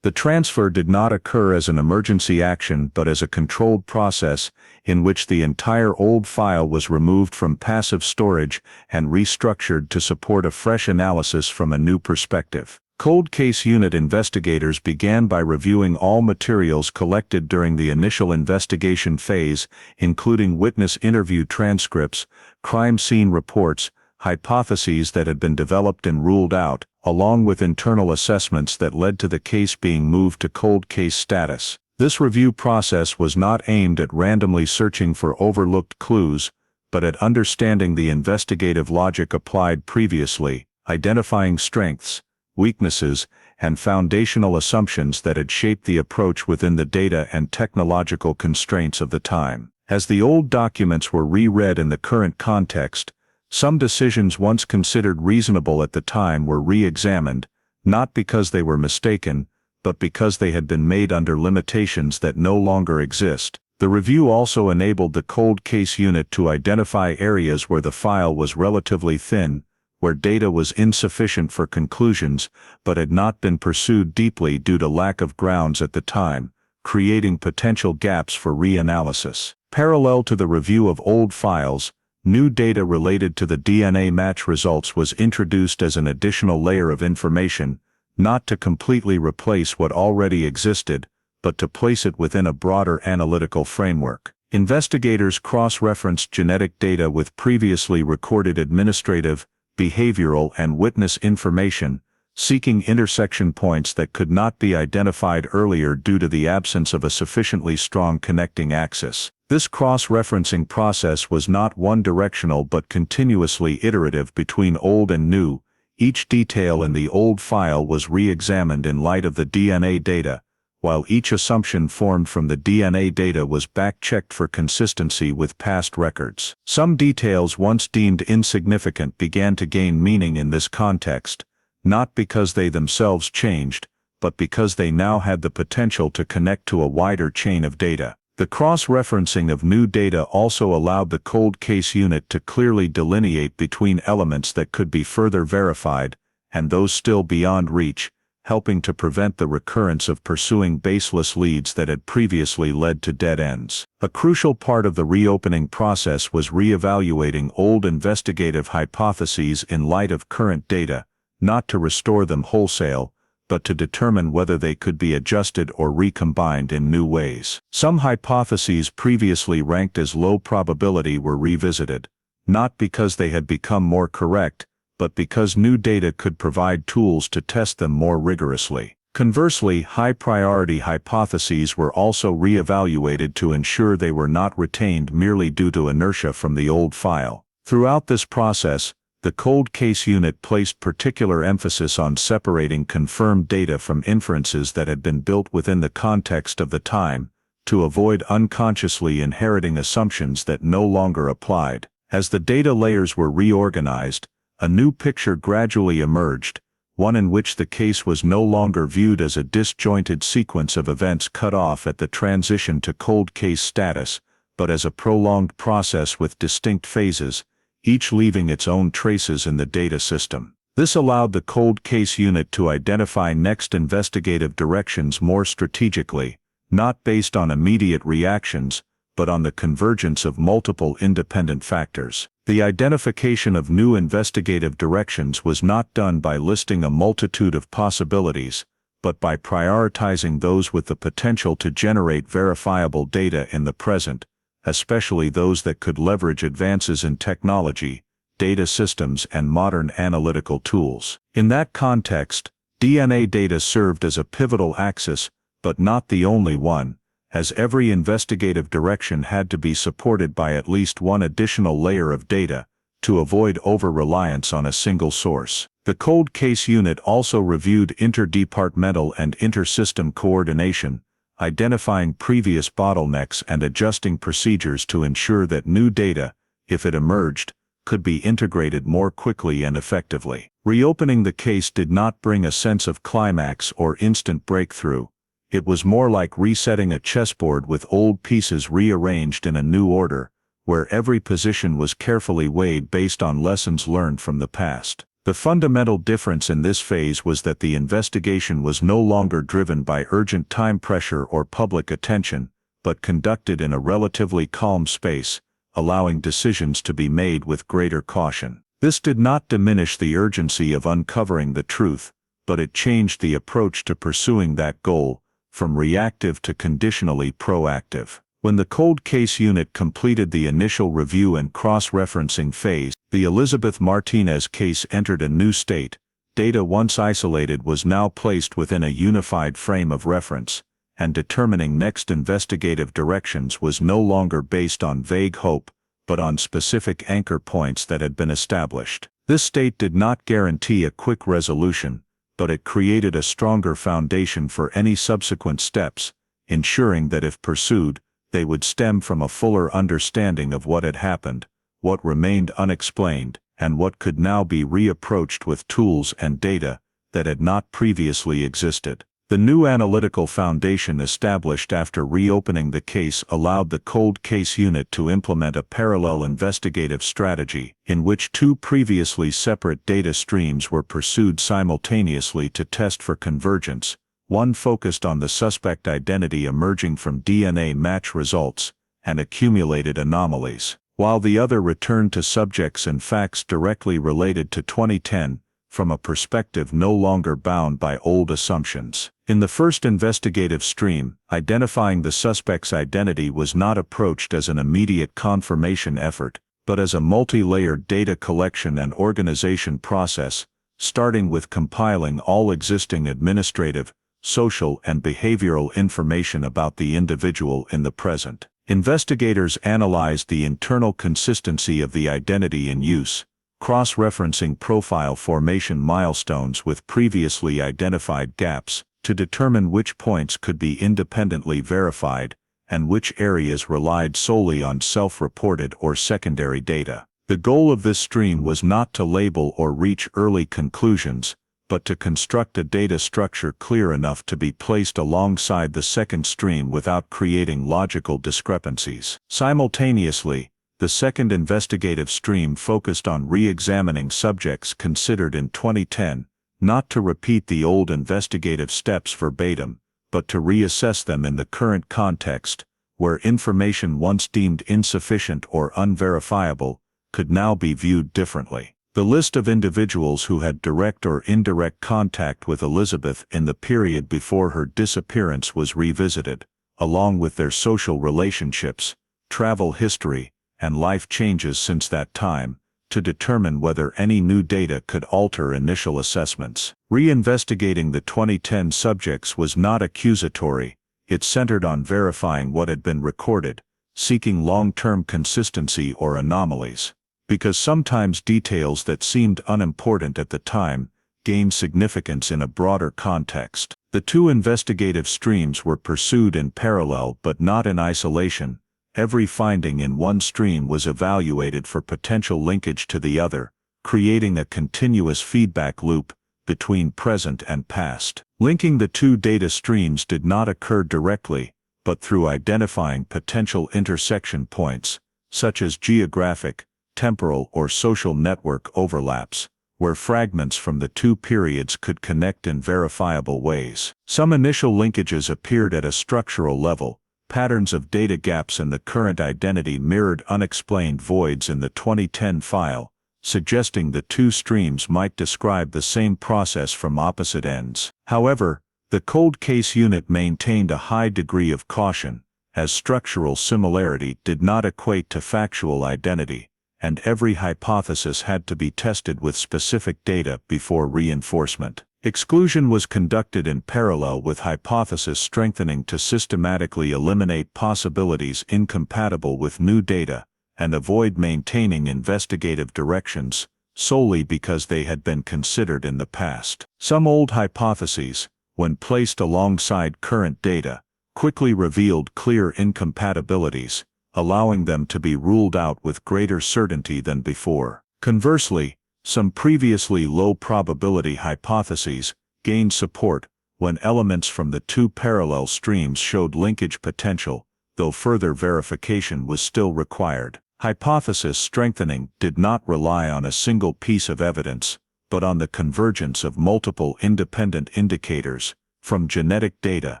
The transfer did not occur as an emergency action but as a controlled process in which the entire old file was removed from passive storage and restructured to support a fresh analysis from a new perspective. Cold Case Unit investigators began by reviewing all materials collected during the initial investigation phase, including witness interview transcripts, crime scene reports, hypotheses that had been developed and ruled out, along with internal assessments that led to the case being moved to cold case status. This review process was not aimed at randomly searching for overlooked clues, but at understanding the investigative logic applied previously, identifying strengths, weaknesses, and foundational assumptions that had shaped the approach within the data and technological constraints of the time. As the old documents were reread in the current context, Some decisions once considered reasonable at the time were re-examined, not because they were mistaken, but because they had been made under limitations that no longer exist. The review also enabled the cold case unit to identify areas where the file was relatively thin, where data was insufficient for conclusions but had not been pursued deeply due to lack of grounds at the time, creating potential gaps for reanalysis. Parallel to the review of old files, new data related to the DNA match results was introduced as an additional layer of information, not to completely replace what already existed, but to place it within a broader analytical framework. Investigators cross-referenced genetic data with previously recorded administrative, behavioral, and witness information, seeking intersection points that could not be identified earlier due to the absence of a sufficiently strong connecting axis. This cross-referencing process was not one-directional but continuously iterative between old and new. Each detail in the old file was re-examined in light of the DNA data, while each assumption formed from the DNA data was back-checked for consistency with past records. Some details once deemed insignificant began to gain meaning in this context, not because they themselves changed, but because they now had the potential to connect to a wider chain of data. The cross-referencing of new data also allowed the cold case unit to clearly delineate between elements that could be further verified and those still beyond reach, helping to prevent the recurrence of pursuing baseless leads that had previously led to dead ends. A crucial part of the reopening process was re-evaluating old investigative hypotheses in light of current data, not to restore them wholesale, but to determine whether they could be adjusted or recombined in new ways. Some hypotheses previously ranked as low probability were revisited, not because they had become more correct, but because new data could provide tools to test them more rigorously. Conversely, high-priority hypotheses were also re-evaluated to ensure they were not retained merely due to inertia from the old file. Throughout this process, the cold case unit placed particular emphasis on separating confirmed data from inferences that had been built within the context of the time, to avoid unconsciously inheriting assumptions that no longer applied. As the data layers were reorganized, a new picture gradually emerged, one in which the case was no longer viewed as a disjointed sequence of events cut off at the transition to cold case status, but as a prolonged process with distinct phases, each leaving its own traces in the data system. This allowed the cold case unit to identify next investigative directions more strategically, not based on immediate reactions, but on the convergence of multiple independent factors. The identification of new investigative directions was not done by listing a multitude of possibilities, but by prioritizing those with the potential to generate verifiable data in the present, especially those that could leverage advances in technology, data systems, and modern analytical tools. In that context, DNA data served as a pivotal axis, but not the only one, as every investigative direction had to be supported by at least one additional layer of data, to avoid over-reliance on a single source. The cold case unit also reviewed interdepartmental and inter-system coordination, identifying previous bottlenecks and adjusting procedures to ensure that new data, if it emerged, could be integrated more quickly and effectively. Reopening the case did not bring a sense of climax or instant breakthrough. It was more like resetting a chessboard with old pieces rearranged in a new order, where every position was carefully weighed based on lessons learned from the past. The fundamental difference in this phase was that the investigation was no longer driven by urgent time pressure or public attention, but conducted in a relatively calm space, allowing decisions to be made with greater caution. This did not diminish the urgency of uncovering the truth, but it changed the approach to pursuing that goal, from reactive to conditionally proactive. When the cold case unit completed the initial review and cross-referencing phase, the Elizabeth Martinez case entered a new state. Data once isolated was now placed within a unified frame of reference, and determining next investigative directions was no longer based on vague hope, but on specific anchor points that had been established. This state did not guarantee a quick resolution, but it created a stronger foundation for any subsequent steps, ensuring that if pursued, they would stem from a fuller understanding of what had happened, what remained unexplained, and what could now be reapproached with tools and data that had not previously existed. The new analytical foundation established after reopening the case allowed the cold case unit to implement a parallel investigative strategy, in which two previously separate data streams were pursued simultaneously to test for convergence. One focused on the suspect identity emerging from DNA match results and accumulated anomalies, while the other returned to subjects and facts directly related to 2010, from a perspective no longer bound by old assumptions. In the first investigative stream, identifying the suspect's identity was not approached as an immediate confirmation effort, but as a multi-layered data collection and organization process, starting with compiling all existing administrative, social, and behavioral information about the individual in the present. Investigators analyzed the internal consistency of the identity in use, cross-referencing profile formation milestones with previously identified gaps, to determine which points could be independently verified and which areas relied solely on self-reported or secondary data. The goal of this stream was not to label or reach early conclusions, but to construct a data structure clear enough to be placed alongside the second stream without creating logical discrepancies. Simultaneously, the second investigative stream focused on re-examining subjects considered in 2010, not to repeat the old investigative steps verbatim, but to reassess them in the current context, where information once deemed insufficient or unverifiable could now be viewed differently. The list of individuals who had direct or indirect contact with Elizabeth in the period before her disappearance was revisited, along with their social relationships, travel history, and life changes since that time, to determine whether any new data could alter initial assessments. Reinvestigating the 2010 subjects was not accusatory, it centered on verifying what had been recorded, seeking long-term consistency or anomalies, because sometimes details that seemed unimportant at the time gained significance in a broader context. The two investigative streams were pursued in parallel but not in isolation. Every finding in one stream was evaluated for potential linkage to the other, creating a continuous feedback loop between present and past. Linking the two data streams did not occur directly, but through identifying potential intersection points, such as geographic, temporal, or social network overlaps, where fragments from the two periods could connect in verifiable ways. Some initial linkages appeared at a structural level. Patterns of data gaps in the current identity mirrored unexplained voids in the 2010 file, suggesting the two streams might describe the same process from opposite ends. However, the cold case unit maintained a high degree of caution, as structural similarity did not equate to factual identity, and every hypothesis had to be tested with specific data before reinforcement. Exclusion was conducted in parallel with hypothesis strengthening to systematically eliminate possibilities incompatible with new data and avoid maintaining investigative directions solely because they had been considered in the past. Some old hypotheses, when placed alongside current data, quickly revealed clear incompatibilities, allowing them to be ruled out with greater certainty than before. Conversely, some previously low-probability hypotheses gained support when elements from the two parallel streams showed linkage potential, though further verification was still required. Hypothesis strengthening did not rely on a single piece of evidence, but on the convergence of multiple independent indicators, from genetic data,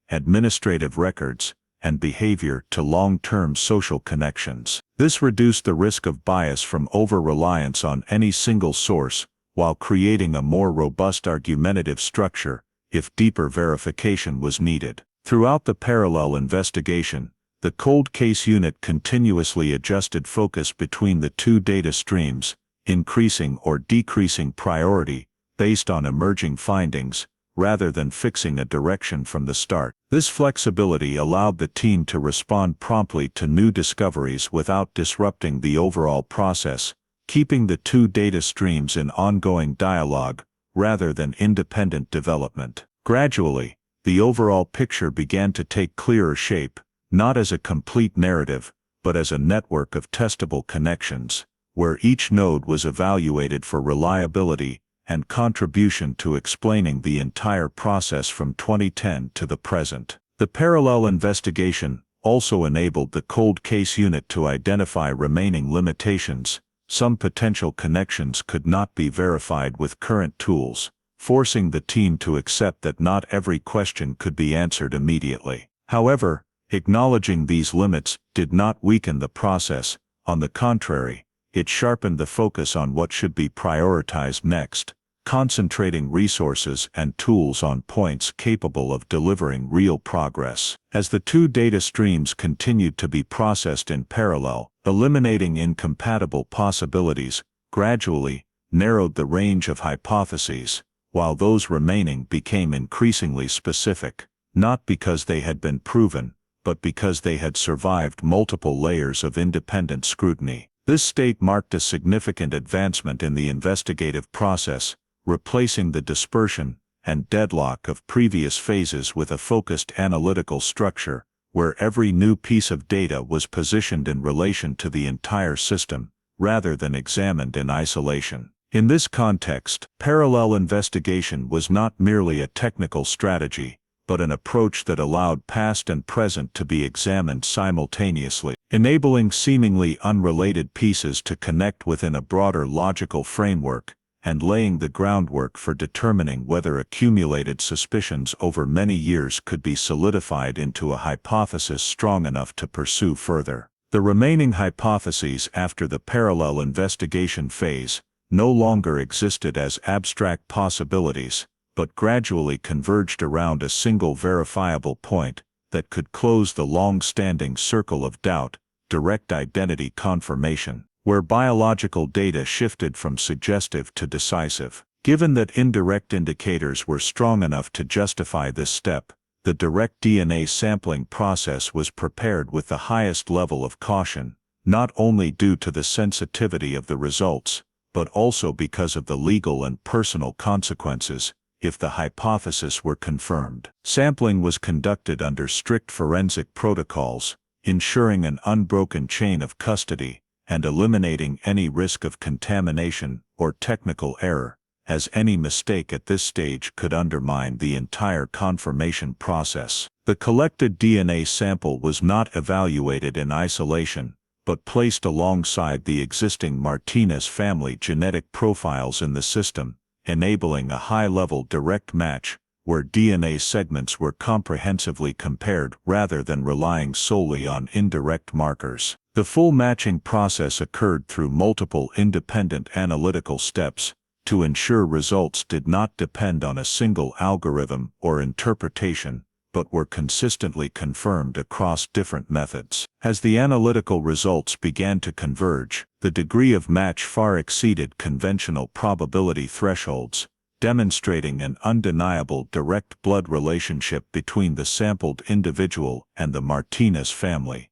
administrative records, and behavior to long-term social connections. This reduced the risk of bias from over-reliance on any single source, while creating a more robust argumentative structure, if deeper verification was needed. Throughout the parallel investigation, the cold case unit continuously adjusted focus between the two data streams, increasing or decreasing priority based on emerging findings, rather than fixing a direction from the start. This flexibility allowed the team to respond promptly to new discoveries without disrupting the overall process, keeping the two data streams in ongoing dialogue, rather than independent development. Gradually, the overall picture began to take clearer shape, not as a complete narrative, but as a network of testable connections, where each node was evaluated for reliability and contribution to explaining the entire process from 2010 to the present. The parallel investigation also enabled the cold case unit to identify remaining limitations. Some potential connections could not be verified with current tools, forcing the team to accept that not every question could be answered immediately. However, acknowledging these limits did not weaken the process. On the contrary, it sharpened the focus on what should be prioritized next, concentrating resources and tools on points capable of delivering real progress. As the two data streams continued to be processed in parallel, eliminating incompatible possibilities gradually narrowed the range of hypotheses, while those remaining became increasingly specific, not because they had been proven, but because they had survived multiple layers of independent scrutiny. This state marked a significant advancement in the investigative process, replacing the dispersion and deadlock of previous phases with a focused analytical structure, where every new piece of data was positioned in relation to the entire system, rather than examined in isolation. In this context, parallel investigation was not merely a technical strategy, but an approach that allowed past and present to be examined simultaneously, enabling seemingly unrelated pieces to connect within a broader logical framework, and laying the groundwork for determining whether accumulated suspicions over many years could be solidified into a hypothesis strong enough to pursue further. The remaining hypotheses after the parallel investigation phase no longer existed as abstract possibilities, but gradually converged around a single verifiable point that could close the long-standing circle of doubt: direct identity confirmation, where biological data shifted from suggestive to decisive. Given that indirect indicators were strong enough to justify this step, the direct DNA sampling process was prepared with the highest level of caution, not only due to the sensitivity of the results, but also because of the legal and personal consequences if the hypothesis were confirmed. Sampling was conducted under strict forensic protocols, ensuring an unbroken chain of custody and eliminating any risk of contamination or technical error, as any mistake at this stage could undermine the entire confirmation process. The collected DNA sample was not evaluated in isolation, but placed alongside the existing Martinez family genetic profiles in the system, enabling a high-level direct match, where DNA segments were comprehensively compared rather than relying solely on indirect markers. The full matching process occurred through multiple independent analytical steps to ensure results did not depend on a single algorithm or interpretation, but were consistently confirmed across different methods. As the analytical results began to converge, the degree of match far exceeded conventional probability thresholds, demonstrating an undeniable direct blood relationship between the sampled individual and the Martinez family,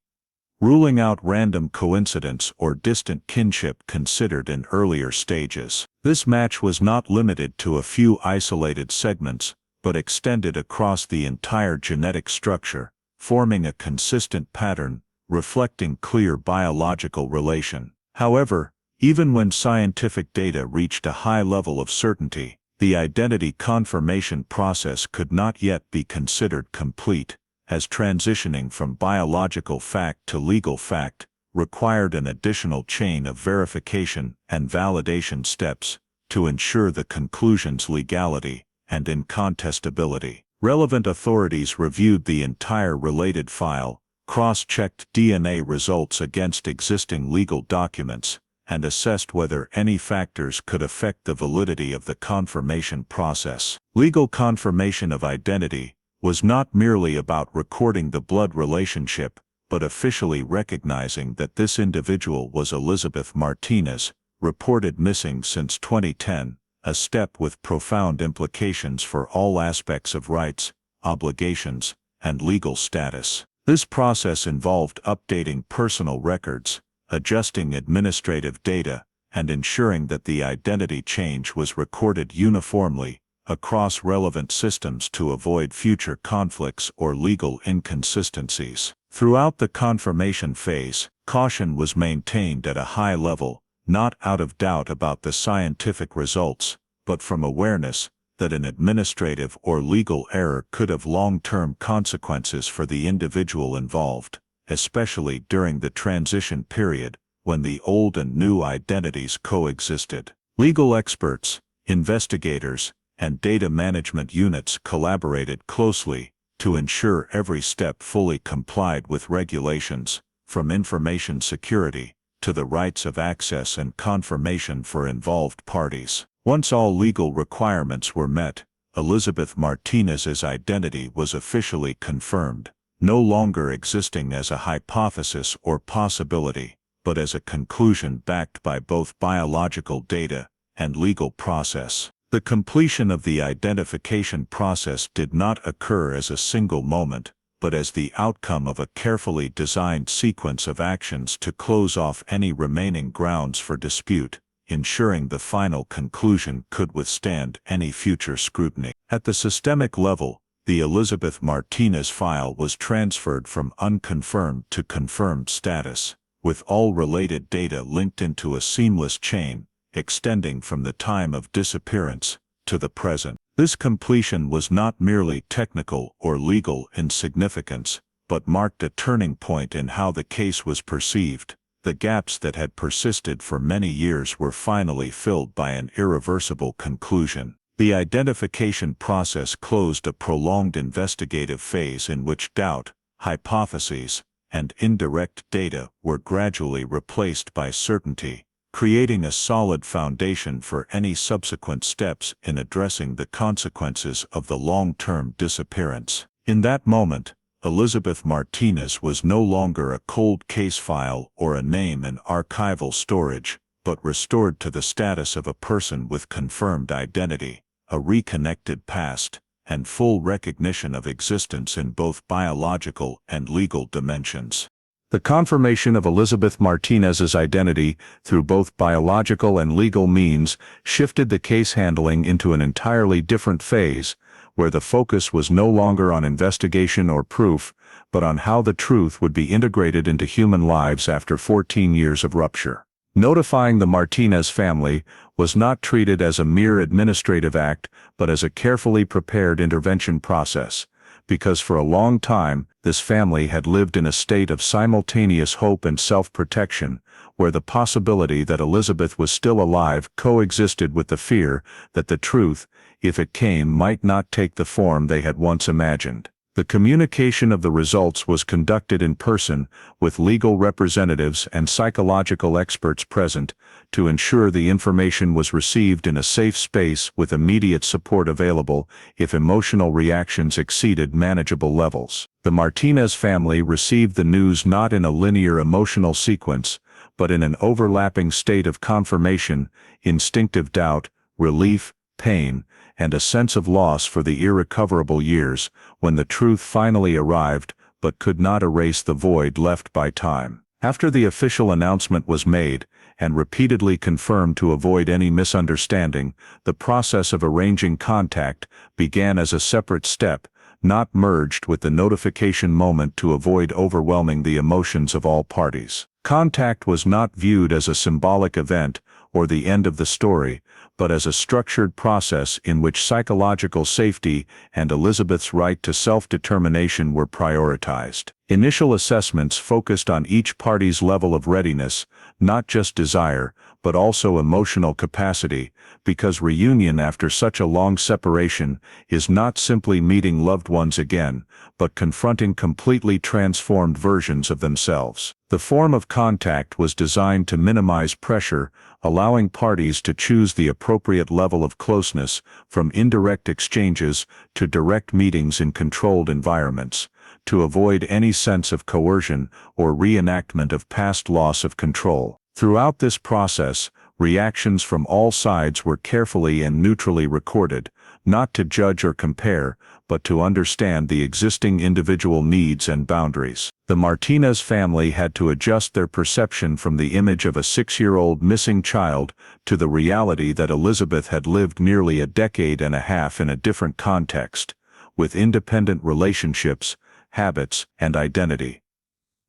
ruling out random coincidence or distant kinship considered in earlier stages. This match was not limited to a few isolated segments, but extended across the entire genetic structure, forming a consistent pattern, reflecting clear biological relation. However, even when scientific data reached a high level of certainty, the identity confirmation process could not yet be considered complete, as transitioning from biological fact to legal fact required an additional chain of verification and validation steps to ensure the conclusion's legality and incontestability. Relevant authorities reviewed the entire related file, cross-checked DNA results against existing legal documents, and assessed whether any factors could affect the validity of the confirmation process. Legal confirmation of identity was not merely about recording the blood relationship, but officially recognizing that this individual was Elizabeth Martinez, reported missing since 2010, a step with profound implications for all aspects of rights, obligations, and legal status. This process involved updating personal records, adjusting administrative data, and ensuring that the identity change was recorded uniformly across relevant systems to avoid future conflicts or legal inconsistencies. Throughout the confirmation phase, Caution was maintained at a high level, not out of doubt about the scientific results, but from awareness that an administrative or legal error could have long-term consequences for the individual involved, especially during the transition period when the old and new identities coexisted. Legal experts, investigators, and data management units collaborated closely to ensure every step fully complied with regulations, from information security to the rights of access and confirmation for involved parties. Once all legal requirements were met, Elizabeth Martinez's identity was officially confirmed, no longer existing as a hypothesis or possibility, but as a conclusion backed by both biological data and legal process. The completion of the identification process did not occur as a single moment, but as the outcome of a carefully designed sequence of actions to close off any remaining grounds for dispute, ensuring the final conclusion could withstand any future scrutiny. At the systemic level, the Elizabeth Martinez file was transferred from unconfirmed to confirmed status, with all related data linked into a seamless chain, extending from the time of disappearance to the present. This completion was not merely technical or legal in significance, but marked a turning point in how the case was perceived. The gaps that had persisted for many years were finally filled by an irreversible conclusion. The identification process closed a prolonged investigative phase in which doubt, hypotheses, and indirect data were gradually replaced by certainty, creating a solid foundation for any subsequent steps in addressing the consequences of the long-term disappearance. In that moment, Elizabeth Martinez was no longer a cold case file or a name in archival storage, but restored to the status of a person with confirmed identity, a reconnected past, and full recognition of existence in both biological and legal dimensions. The confirmation of Elizabeth Martinez's identity through both biological and legal means shifted the case handling into an entirely different phase, where the focus was no longer on investigation or proof, but on how the truth would be integrated into human lives after 14 years of rupture. Notifying the Martinez family was not treated as a mere administrative act, but as a carefully prepared intervention process, because for a long time, this family had lived in a state of simultaneous hope and self-protection, where the possibility that Elizabeth was still alive coexisted with the fear that the truth, if it came, might not take the form they had once imagined. The communication of the results was conducted in person, with legal representatives and psychological experts present, to ensure the information was received in a safe space with immediate support available if emotional reactions exceeded manageable levels. The Martinez family received the news not in a linear emotional sequence, but in an overlapping state of confirmation, instinctive doubt, relief, pain, and a sense of loss for the irrecoverable years when the truth finally arrived but could not erase the void left by time. After the official announcement was made, and repeatedly confirmed to avoid any misunderstanding, the process of arranging contact began as a separate step, not merged with the notification moment to avoid overwhelming the emotions of all parties. Contact was not viewed as a symbolic event or the end of the story, but as a structured process in which psychological safety and Elizabeth's right to self-determination were prioritized. Initial assessments focused on each party's level of readiness, not just desire, but also emotional capacity, because reunion after such a long separation is not simply meeting loved ones again, but confronting completely transformed versions of themselves. The form of contact was designed to minimize pressure, allowing parties to choose the appropriate level of closeness, from indirect exchanges to direct meetings in controlled environments, to avoid any sense of coercion or reenactment of past loss of control. Throughout this process, reactions from all sides were carefully and neutrally recorded, not to judge or compare, but to understand the existing individual needs and boundaries. The Martinez family had to adjust their perception from the image of a 6-year-old missing child to the reality that Elizabeth had lived nearly a decade and a half in a different context, with independent relationships, habits, and identity.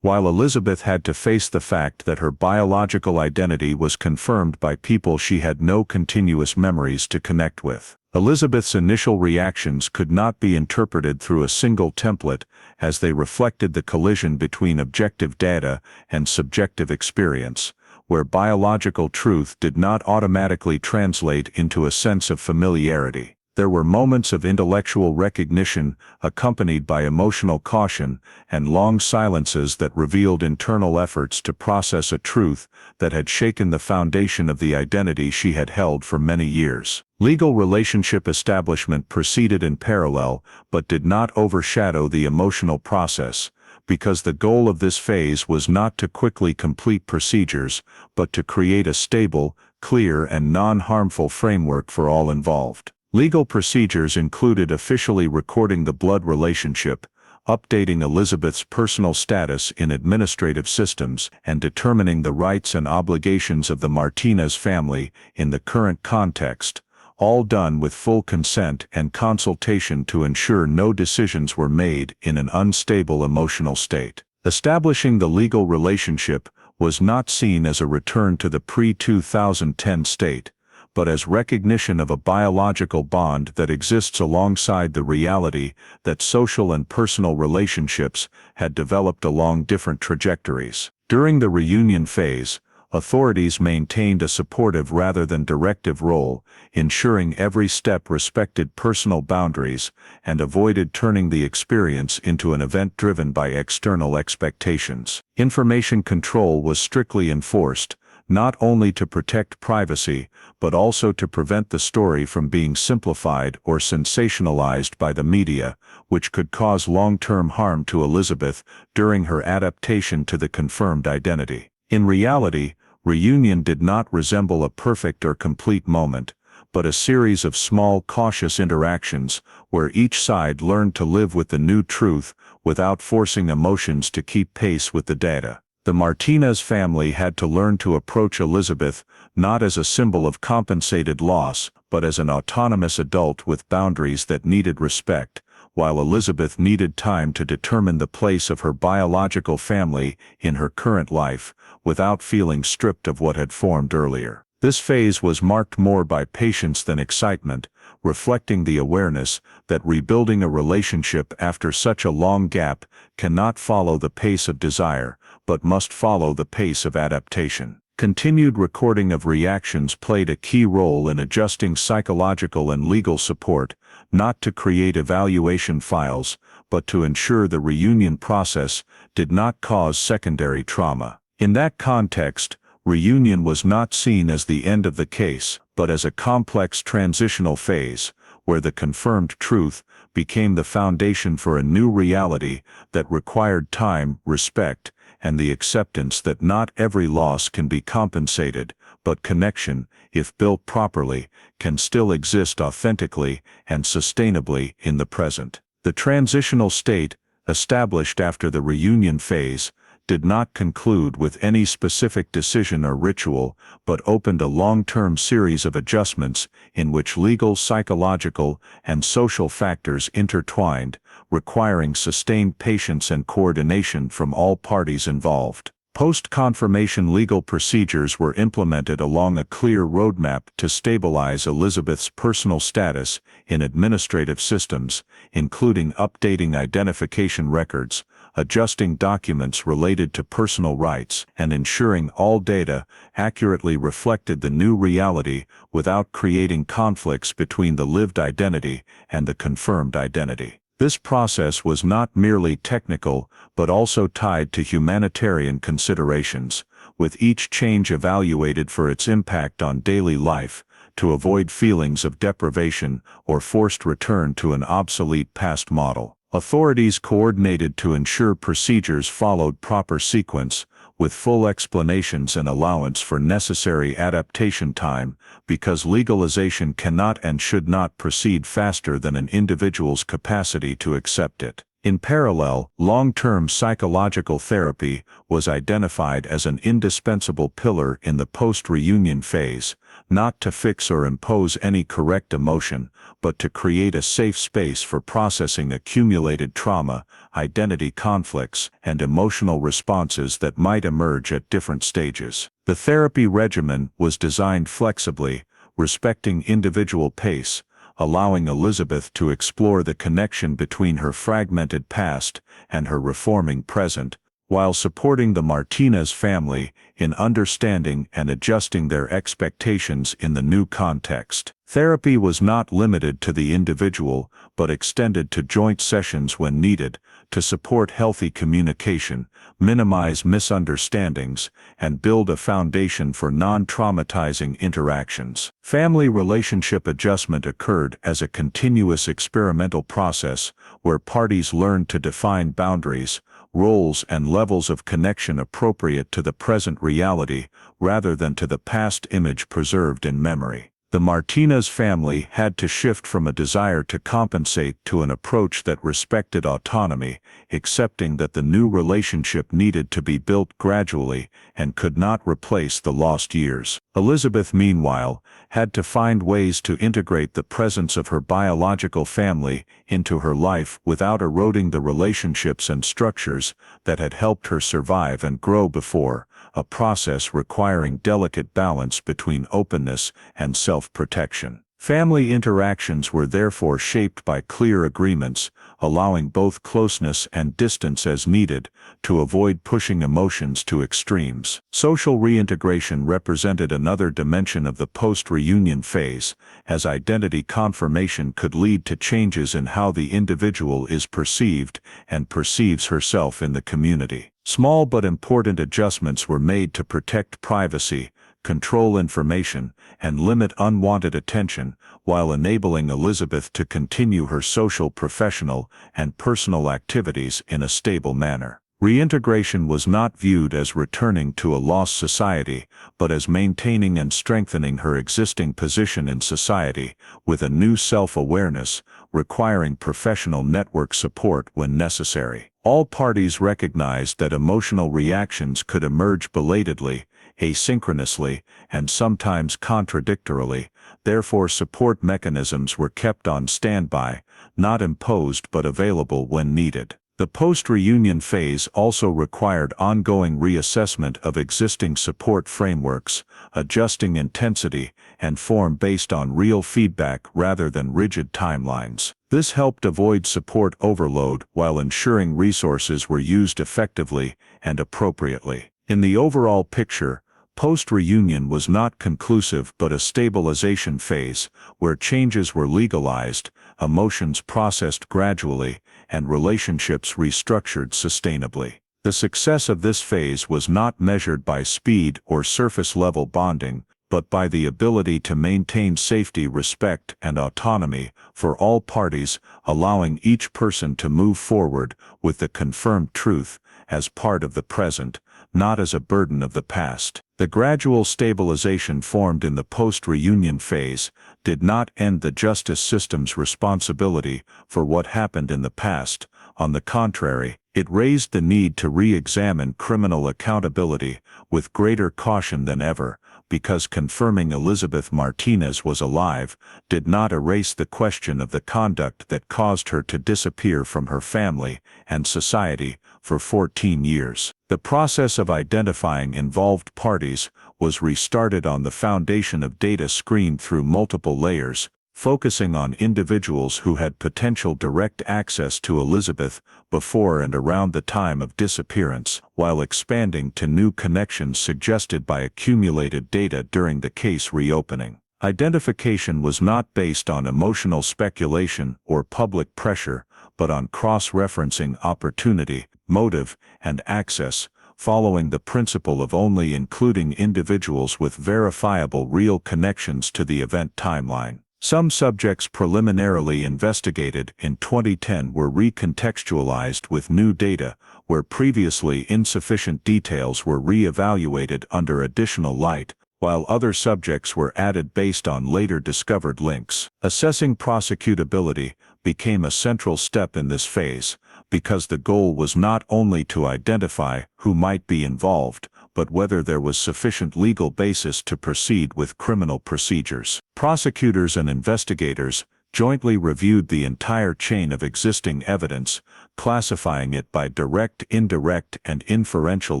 while Elizabeth had to face the fact that her biological identity was confirmed by people she had no continuous memories to connect with. Elizabeth's initial reactions could not be interpreted through a single template, as they reflected the collision between objective data and subjective experience, where biological truth did not automatically translate into a sense of familiarity. There were moments of intellectual recognition accompanied by emotional caution and long silences that revealed internal efforts to process a truth that had shaken the foundation of the identity she had held for many years. Legal relationship establishment proceeded in parallel but did not overshadow the emotional process, because the goal of this phase was not to quickly complete procedures, but to create a stable, clear, and non-harmful framework for all involved. Legal procedures included officially recording the blood relationship, updating Elizabeth's personal status in administrative systems, and determining the rights and obligations of the Martinez family in the current context, all done with full consent and consultation to ensure no decisions were made in an unstable emotional state. Establishing the legal relationship was not seen as a return to the pre-2010 state, but as recognition of a biological bond that exists alongside the reality that social and personal relationships had developed along different trajectories. During the reunion phase, authorities maintained a supportive rather than directive role, ensuring every step respected personal boundaries and avoided turning the experience into an event driven by external expectations. Information control was strictly enforced, not only to protect privacy, but also to prevent the story from being simplified or sensationalized by the media, which could cause long-term harm to Elizabeth during her adaptation to the confirmed identity. In reality, reunion did not resemble a perfect or complete moment, but a series of small, cautious interactions where each side learned to live with the new truth without forcing emotions to keep pace with the data. The Martinez family had to learn to approach Elizabeth not as a symbol of compensated loss, but as an autonomous adult with boundaries that needed respect, while Elizabeth needed time to determine the place of her biological family in her current life, without feeling stripped of what had formed earlier. This phase was marked more by patience than excitement, reflecting the awareness that rebuilding a relationship after such a long gap cannot follow the pace of desire, but must follow the pace of adaptation. Continued recording of reactions played a key role in adjusting psychological and legal support, not to create evaluation files, but to ensure the reunion process did not cause secondary trauma. In that context, reunion was not seen as the end of the case, but as a complex transitional phase, where the confirmed truth became the foundation for a new reality that required time, respect, and the acceptance that not every loss can be compensated, but connection, if built properly, can still exist authentically and sustainably in the present. The transitional state, established after the reunion phase, did not conclude with any specific decision or ritual, but opened a long-term series of adjustments in which legal, psychological, and social factors intertwined, requiring sustained patience and coordination from all parties involved. Post-confirmation legal procedures were implemented along a clear roadmap to stabilize Elizabeth's personal status in administrative systems, including updating identification records, adjusting documents related to personal rights, and ensuring all data accurately reflected the new reality without creating conflicts between the lived identity and the confirmed identity. This process was not merely technical, but also tied to humanitarian considerations, with each change evaluated for its impact on daily life, to avoid feelings of deprivation or forced return to an obsolete past model. Authorities coordinated to ensure procedures followed proper sequence, with full explanations and allowance for necessary adaptation time, because legalization cannot and should not proceed faster than an individual's capacity to accept it. In parallel, long-term psychological therapy was identified as an indispensable pillar in the post-reunion phase, not to fix or impose any correct emotion, but to create a safe space for processing accumulated trauma, identity conflicts, and emotional responses that might emerge at different stages. The therapy regimen was designed flexibly, respecting individual pace, allowing Elizabeth to explore the connection between her fragmented past and her reforming present, while supporting the Martinez family in understanding and adjusting their expectations in the new context. Therapy was not limited to the individual, but extended to joint sessions when needed, to support healthy communication, minimize misunderstandings, and build a foundation for non-traumatizing interactions. Family relationship adjustment occurred as a continuous experimental process where parties learned to define boundaries, roles, and levels of connection appropriate to the present reality rather than to the past image preserved in memory. The Martinez family had to shift from a desire to compensate to an approach that respected autonomy, accepting that the new relationship needed to be built gradually and could not replace the lost years. Elizabeth, meanwhile, had to find ways to integrate the presence of her biological family into her life without eroding the relationships and structures that had helped her survive and grow before, a process requiring delicate balance between openness and self-protection. Family interactions were therefore shaped by clear agreements, allowing both closeness and distance as needed, to avoid pushing emotions to extremes. Social reintegration represented another dimension of the post-reunion phase, as identity confirmation could lead to changes in how the individual is perceived and perceives herself in the community. Small but important adjustments were made to protect privacy, control information, and limit unwanted attention, while enabling Elizabeth to continue her social, professional, and personal activities in a stable manner. Reintegration was not viewed as returning to a lost society, but as maintaining and strengthening her existing position in society, with a new self-awareness, requiring professional network support when necessary. All parties recognized that emotional reactions could emerge belatedly, asynchronously, and sometimes contradictorily, therefore support mechanisms were kept on standby, not imposed but available when needed. The post-reunion phase also required ongoing reassessment of existing support frameworks, adjusting intensity and form based on real feedback rather than rigid timelines. This helped avoid support overload while ensuring resources were used effectively and appropriately. In the overall picture, post-reunion was not conclusive but a stabilization phase, where changes were legalized, emotions processed gradually, and relationships restructured sustainably. The success of this phase was not measured by speed or surface-level bonding, but by the ability to maintain safety, respect, and autonomy for all parties, allowing each person to move forward with the confirmed truth as part of the present, not as a burden of the past. The gradual stabilization formed in the post-reunion phase did not end the justice system's responsibility for what happened in the past. On the contrary, it raised the need to re-examine criminal accountability with greater caution than ever, because confirming Elizabeth Martinez was alive did not erase the question of the conduct that caused her to disappear from her family and society for 14 years. The process of identifying involved parties was restarted on the foundation of data screened through multiple layers, focusing on individuals who had potential direct access to Elizabeth before and around the time of disappearance, while expanding to new connections suggested by accumulated data during the case reopening. Identification was not based on emotional speculation or public pressure, but on cross-referencing opportunity, motive, and access, following the principle of only including individuals with verifiable real connections to the event timeline. Some subjects preliminarily investigated in 2010 were recontextualized with new data, where previously insufficient details were re-evaluated under additional light, while other subjects were added based on later discovered links. Assessing prosecutability became a central step in this phase, because the goal was not only to identify who might be involved, but whether there was sufficient legal basis to proceed with criminal procedures. Prosecutors and investigators jointly reviewed the entire chain of existing evidence, classifying it by direct, indirect, and inferential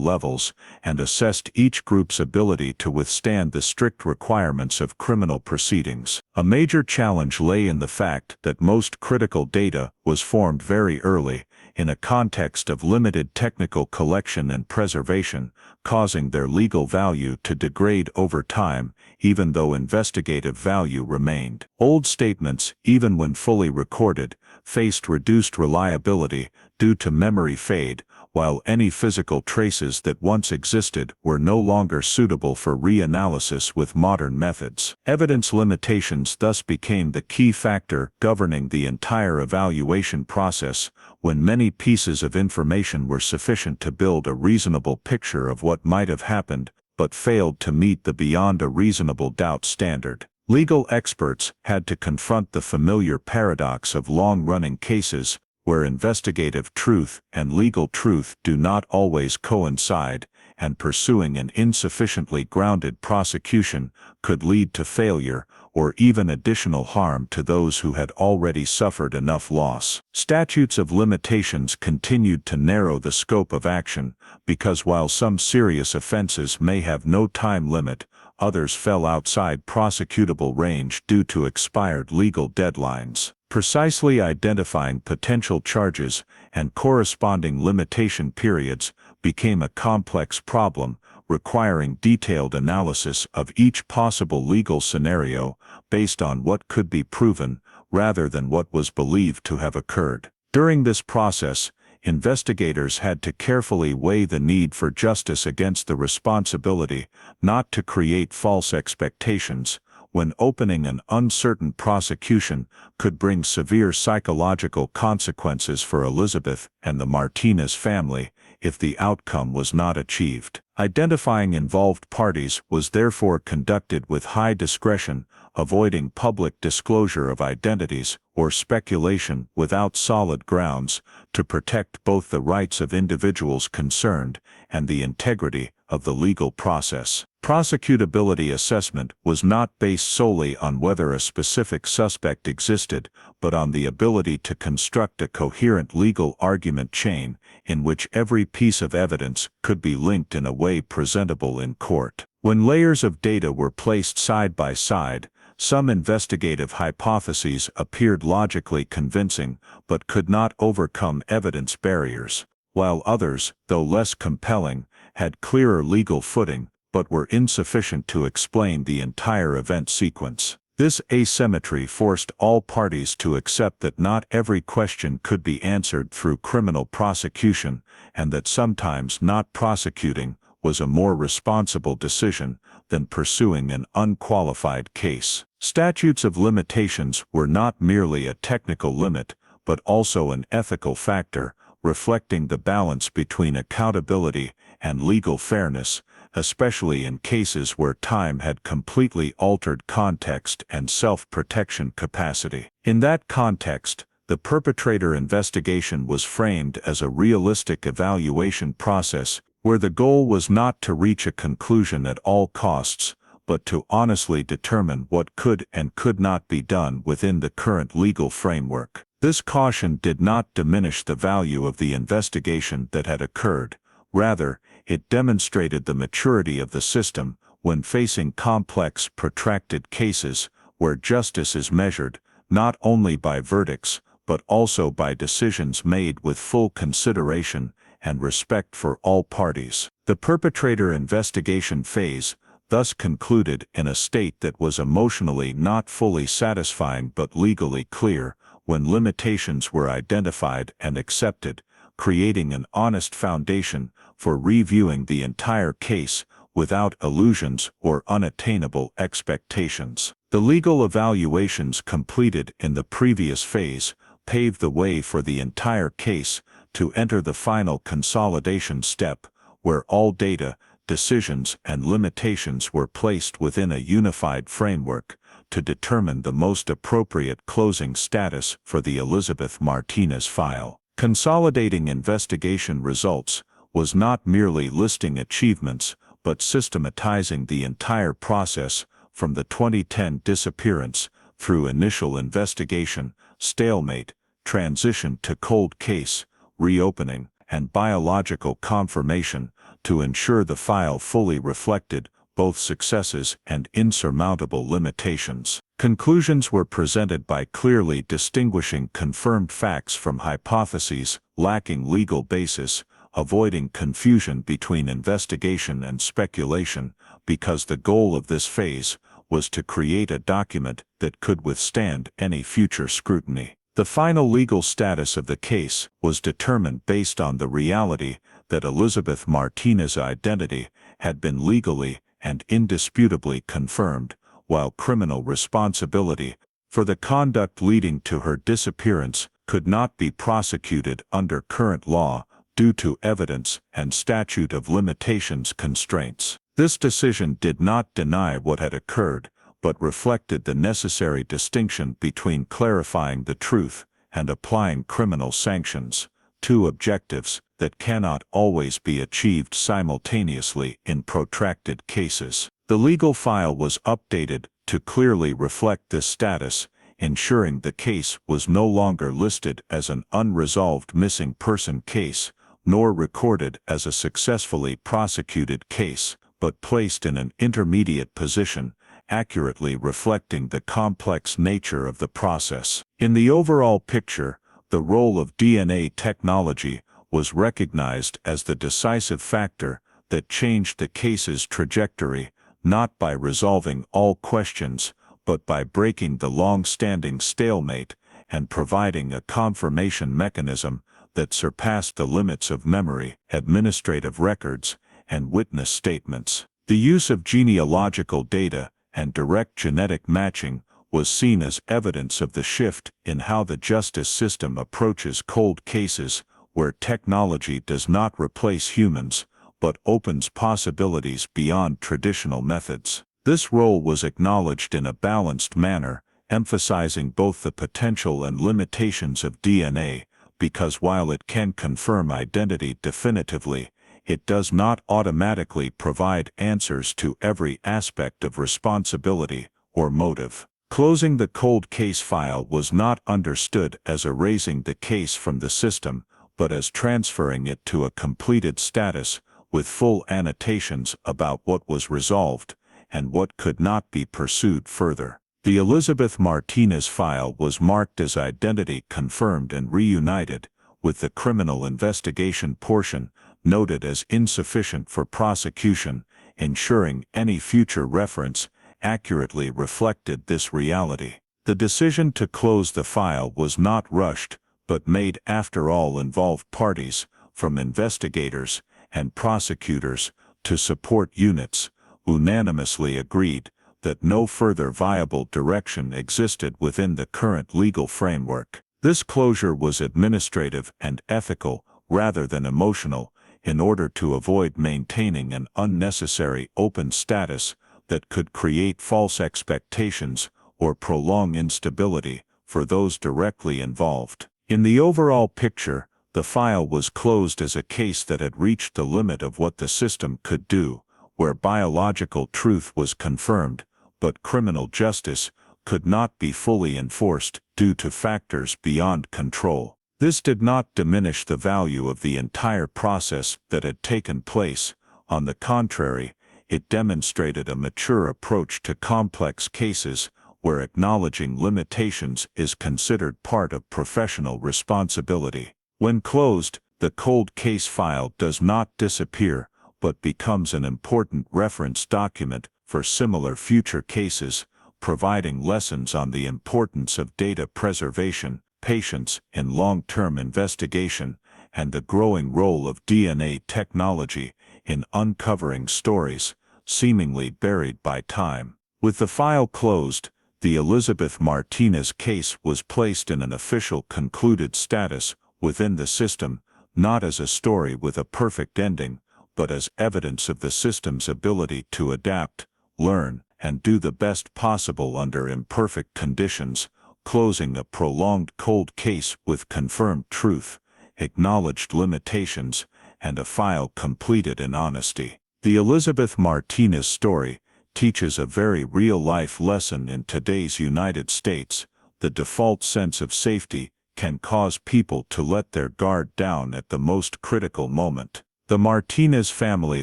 levels, and assessed each group's ability to withstand the strict requirements of criminal proceedings. A major challenge lay in the fact that most critical data was formed very early, in a context of limited technical collection and preservation, causing their legal value to degrade over time, even though investigative value remained. Old statements, even when fully recorded, faced reduced reliability due to memory fade, while any physical traces that once existed were no longer suitable for reanalysis with modern methods. Evidence limitations thus became the key factor governing the entire evaluation process, when many pieces of information were sufficient to build a reasonable picture of what might have happened, but failed to meet the beyond a reasonable doubt standard. Legal experts had to confront the familiar paradox of long-running cases, where investigative truth and legal truth do not always coincide, and pursuing an insufficiently grounded prosecution could lead to failure or even additional harm to those who had already suffered enough loss. Statutes of limitations continued to narrow the scope of action, because while some serious offenses may have no time limit, others fell outside prosecutable range due to expired legal deadlines. Precisely identifying potential charges and corresponding limitation periods became a complex problem, requiring detailed analysis of each possible legal scenario based on what could be proven rather than what was believed to have occurred. During this process, investigators had to carefully weigh the need for justice against the responsibility not to create false expectations, when opening an uncertain prosecution could bring severe psychological consequences for Elizabeth and the Martinez family if the outcome was not achieved. Identifying involved parties was therefore conducted with high discretion, avoiding public disclosure of identities or speculation without solid grounds, to protect both the rights of individuals concerned and the integrity of the legal process. Prosecutability assessment was not based solely on whether a specific suspect existed, but on the ability to construct a coherent legal argument chain in which every piece of evidence could be linked in a way presentable in court. When layers of data were placed side by side, some investigative hypotheses appeared logically convincing but could not overcome evidence barriers, while others, though less compelling, had clearer legal footing but were insufficient to explain the entire event sequence. This asymmetry forced all parties to accept that not every question could be answered through criminal prosecution, and that sometimes not prosecuting was a more responsible decision than pursuing an unqualified case. Statutes of limitations were not merely a technical limit, but also an ethical factor, reflecting the balance between accountability and legal fairness, especially in cases where time had completely altered context and self-protection capacity. In that context, the perpetrator investigation was framed as a realistic evaluation process, where the goal was not to reach a conclusion at all costs, but to honestly determine what could and could not be done within the current legal framework. This caution did not diminish the value of the investigation that had occurred. Rather, it demonstrated the maturity of the system when facing complex, protracted cases where justice is measured not only by verdicts but also by decisions made with full consideration and respect for all parties. The perpetrator investigation phase thus concluded in a state that was emotionally not fully satisfying but legally clear, when limitations were identified and accepted, creating an honest foundation for reviewing the entire case without illusions or unattainable expectations. The legal evaluations completed in the previous phase paved the way for the entire case to enter the final consolidation step, where all data, decisions, and limitations were placed within a unified framework to determine the most appropriate closing status for the Elizabeth Martinez file. Consolidating investigation results was not merely listing achievements, but systematizing the entire process from the 2010 disappearance through initial investigation, stalemate, transition to cold case, reopening, and biological confirmation to ensure the file fully reflected both successes and insurmountable limitations. Conclusions were presented by clearly distinguishing confirmed facts from hypotheses lacking legal basis, avoiding confusion between investigation and speculation, because the goal of this phase was to create a document that could withstand any future scrutiny. The final legal status of the case was determined based on the reality that Elizabeth Martinez's identity had been legally and indisputably confirmed, while criminal responsibility for the conduct leading to her disappearance could not be prosecuted under current law due to evidence and statute of limitations constraints. This decision did not deny what had occurred, but reflected the necessary distinction between clarifying the truth and applying criminal sanctions, two objectives that cannot always be achieved simultaneously in protracted cases. The legal file was updated to clearly reflect this status, ensuring the case was no longer listed as an unresolved missing person case, nor recorded as a successfully prosecuted case, but placed in an intermediate position, accurately reflecting the complex nature of the process. In the overall picture, the role of DNA technology was recognized as the decisive factor that changed the case's trajectory, not by resolving all questions, but by breaking the long-standing stalemate and providing a confirmation mechanism that surpassed the limits of memory, administrative records, and witness statements. The use of genealogical data and direct genetic matching was seen as evidence of the shift in how the justice system approaches cold cases, where technology does not replace humans, but opens possibilities beyond traditional methods. This role was acknowledged in a balanced manner, emphasizing both the potential and limitations of DNA, because while it can confirm identity definitively, it does not automatically provide answers to every aspect of responsibility or motive. Closing the cold case file was not understood as erasing the case from the system, but as transferring it to a completed status, with full annotations about what was resolved and what could not be pursued further. The Elizabeth Martinez file was marked as identity confirmed and reunited, with the criminal investigation portion noted as insufficient for prosecution, ensuring any future reference accurately reflected this reality. The decision to close the file was not rushed, but made after all involved parties, from investigators and prosecutors to support units, unanimously agreed that no further viable direction existed within the current legal framework. This closure was administrative and ethical rather than emotional, in order to avoid maintaining an unnecessary open status that could create false expectations or prolong instability for those directly involved. In the overall picture, the file was closed as a case that had reached the limit of what the system could do, where biological truth was confirmed, but criminal justice could not be fully enforced due to factors beyond control. This did not diminish the value of the entire process that had taken place. On the contrary, it demonstrated a mature approach to complex cases, where acknowledging limitations is considered part of professional responsibility. When closed, the cold case file does not disappear, but becomes an important reference document for similar future cases, providing lessons on the importance of data preservation, patience in long-term investigation, and the growing role of DNA technology in uncovering stories seemingly buried by time. With the file closed, the Elizabeth Martinez case was placed in an official concluded status within the system, not as a story with a perfect ending, but as evidence of the system's ability to adapt, learn, and do the best possible under imperfect conditions. Closing a prolonged cold case with confirmed truth acknowledged limitations, and a file completed in honesty. The Elizabeth Martinez story teaches a very real-life lesson in today's United States. The default sense of safety can cause people to let their guard down at the most critical moment. The Martinez family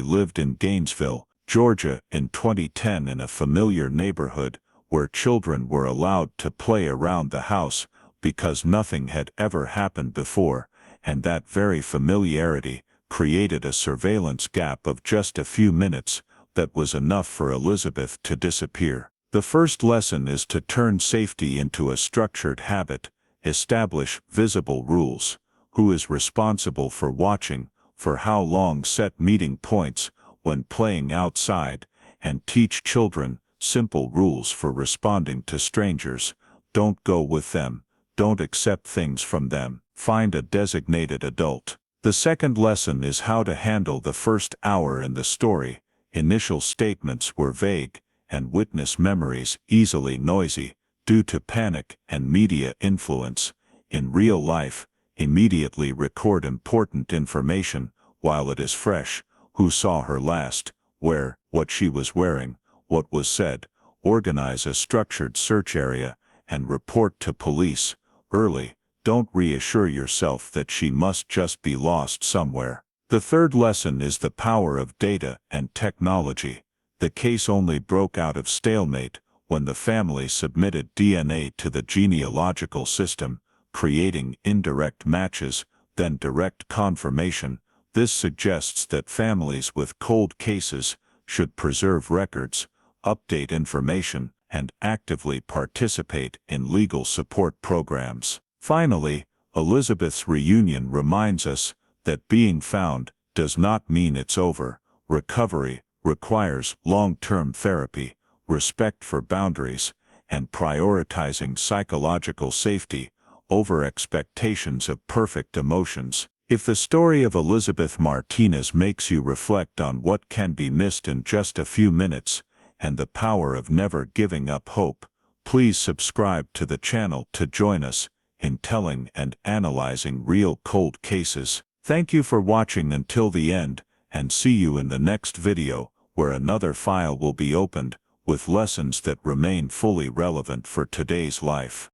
lived in Gainesville, Georgia in 2010 in a familiar neighborhood where children were allowed to play around the house because nothing had ever happened before, and that very familiarity created a surveillance gap of just a few minutes that was enough for Elizabeth to disappear. The first lesson is to turn safety into a structured habit, establish visible rules, who is responsible for watching, for how long, set meeting points when playing outside, and teach children simple rules for responding to strangers. Don't go with them, don't accept things from them, find a designated adult. The second lesson is how to handle the first hour in the story. Initial statements were vague, and witness memories easily noisy, due to panic and media influence. In real life, immediately record important information while it is fresh: who saw her last, where, what she was wearing, what was said. Organize a structured search area, and report to police early. Don't reassure yourself that she must just be lost somewhere. The third lesson is the power of data and technology. The case only broke out of stalemate when the family submitted DNA to the genealogical system, creating indirect matches, then direct confirmation. This suggests that families with cold cases should preserve records, update information, and actively participate in legal support programs. Finally, Elizabeth's reunion reminds us that being found does not mean it's over. Recovery requires long-term therapy, respect for boundaries, and prioritizing psychological safety over expectations of perfect emotions. If the story of Elizabeth Martinez makes you reflect on what can be missed in just a few minutes, and the power of never giving up hope, please subscribe to the channel to join us in telling and analyzing real cold cases. Thank you for watching until the end, and see you in the next video, where another file will be opened, with lessons that remain fully relevant for today's life.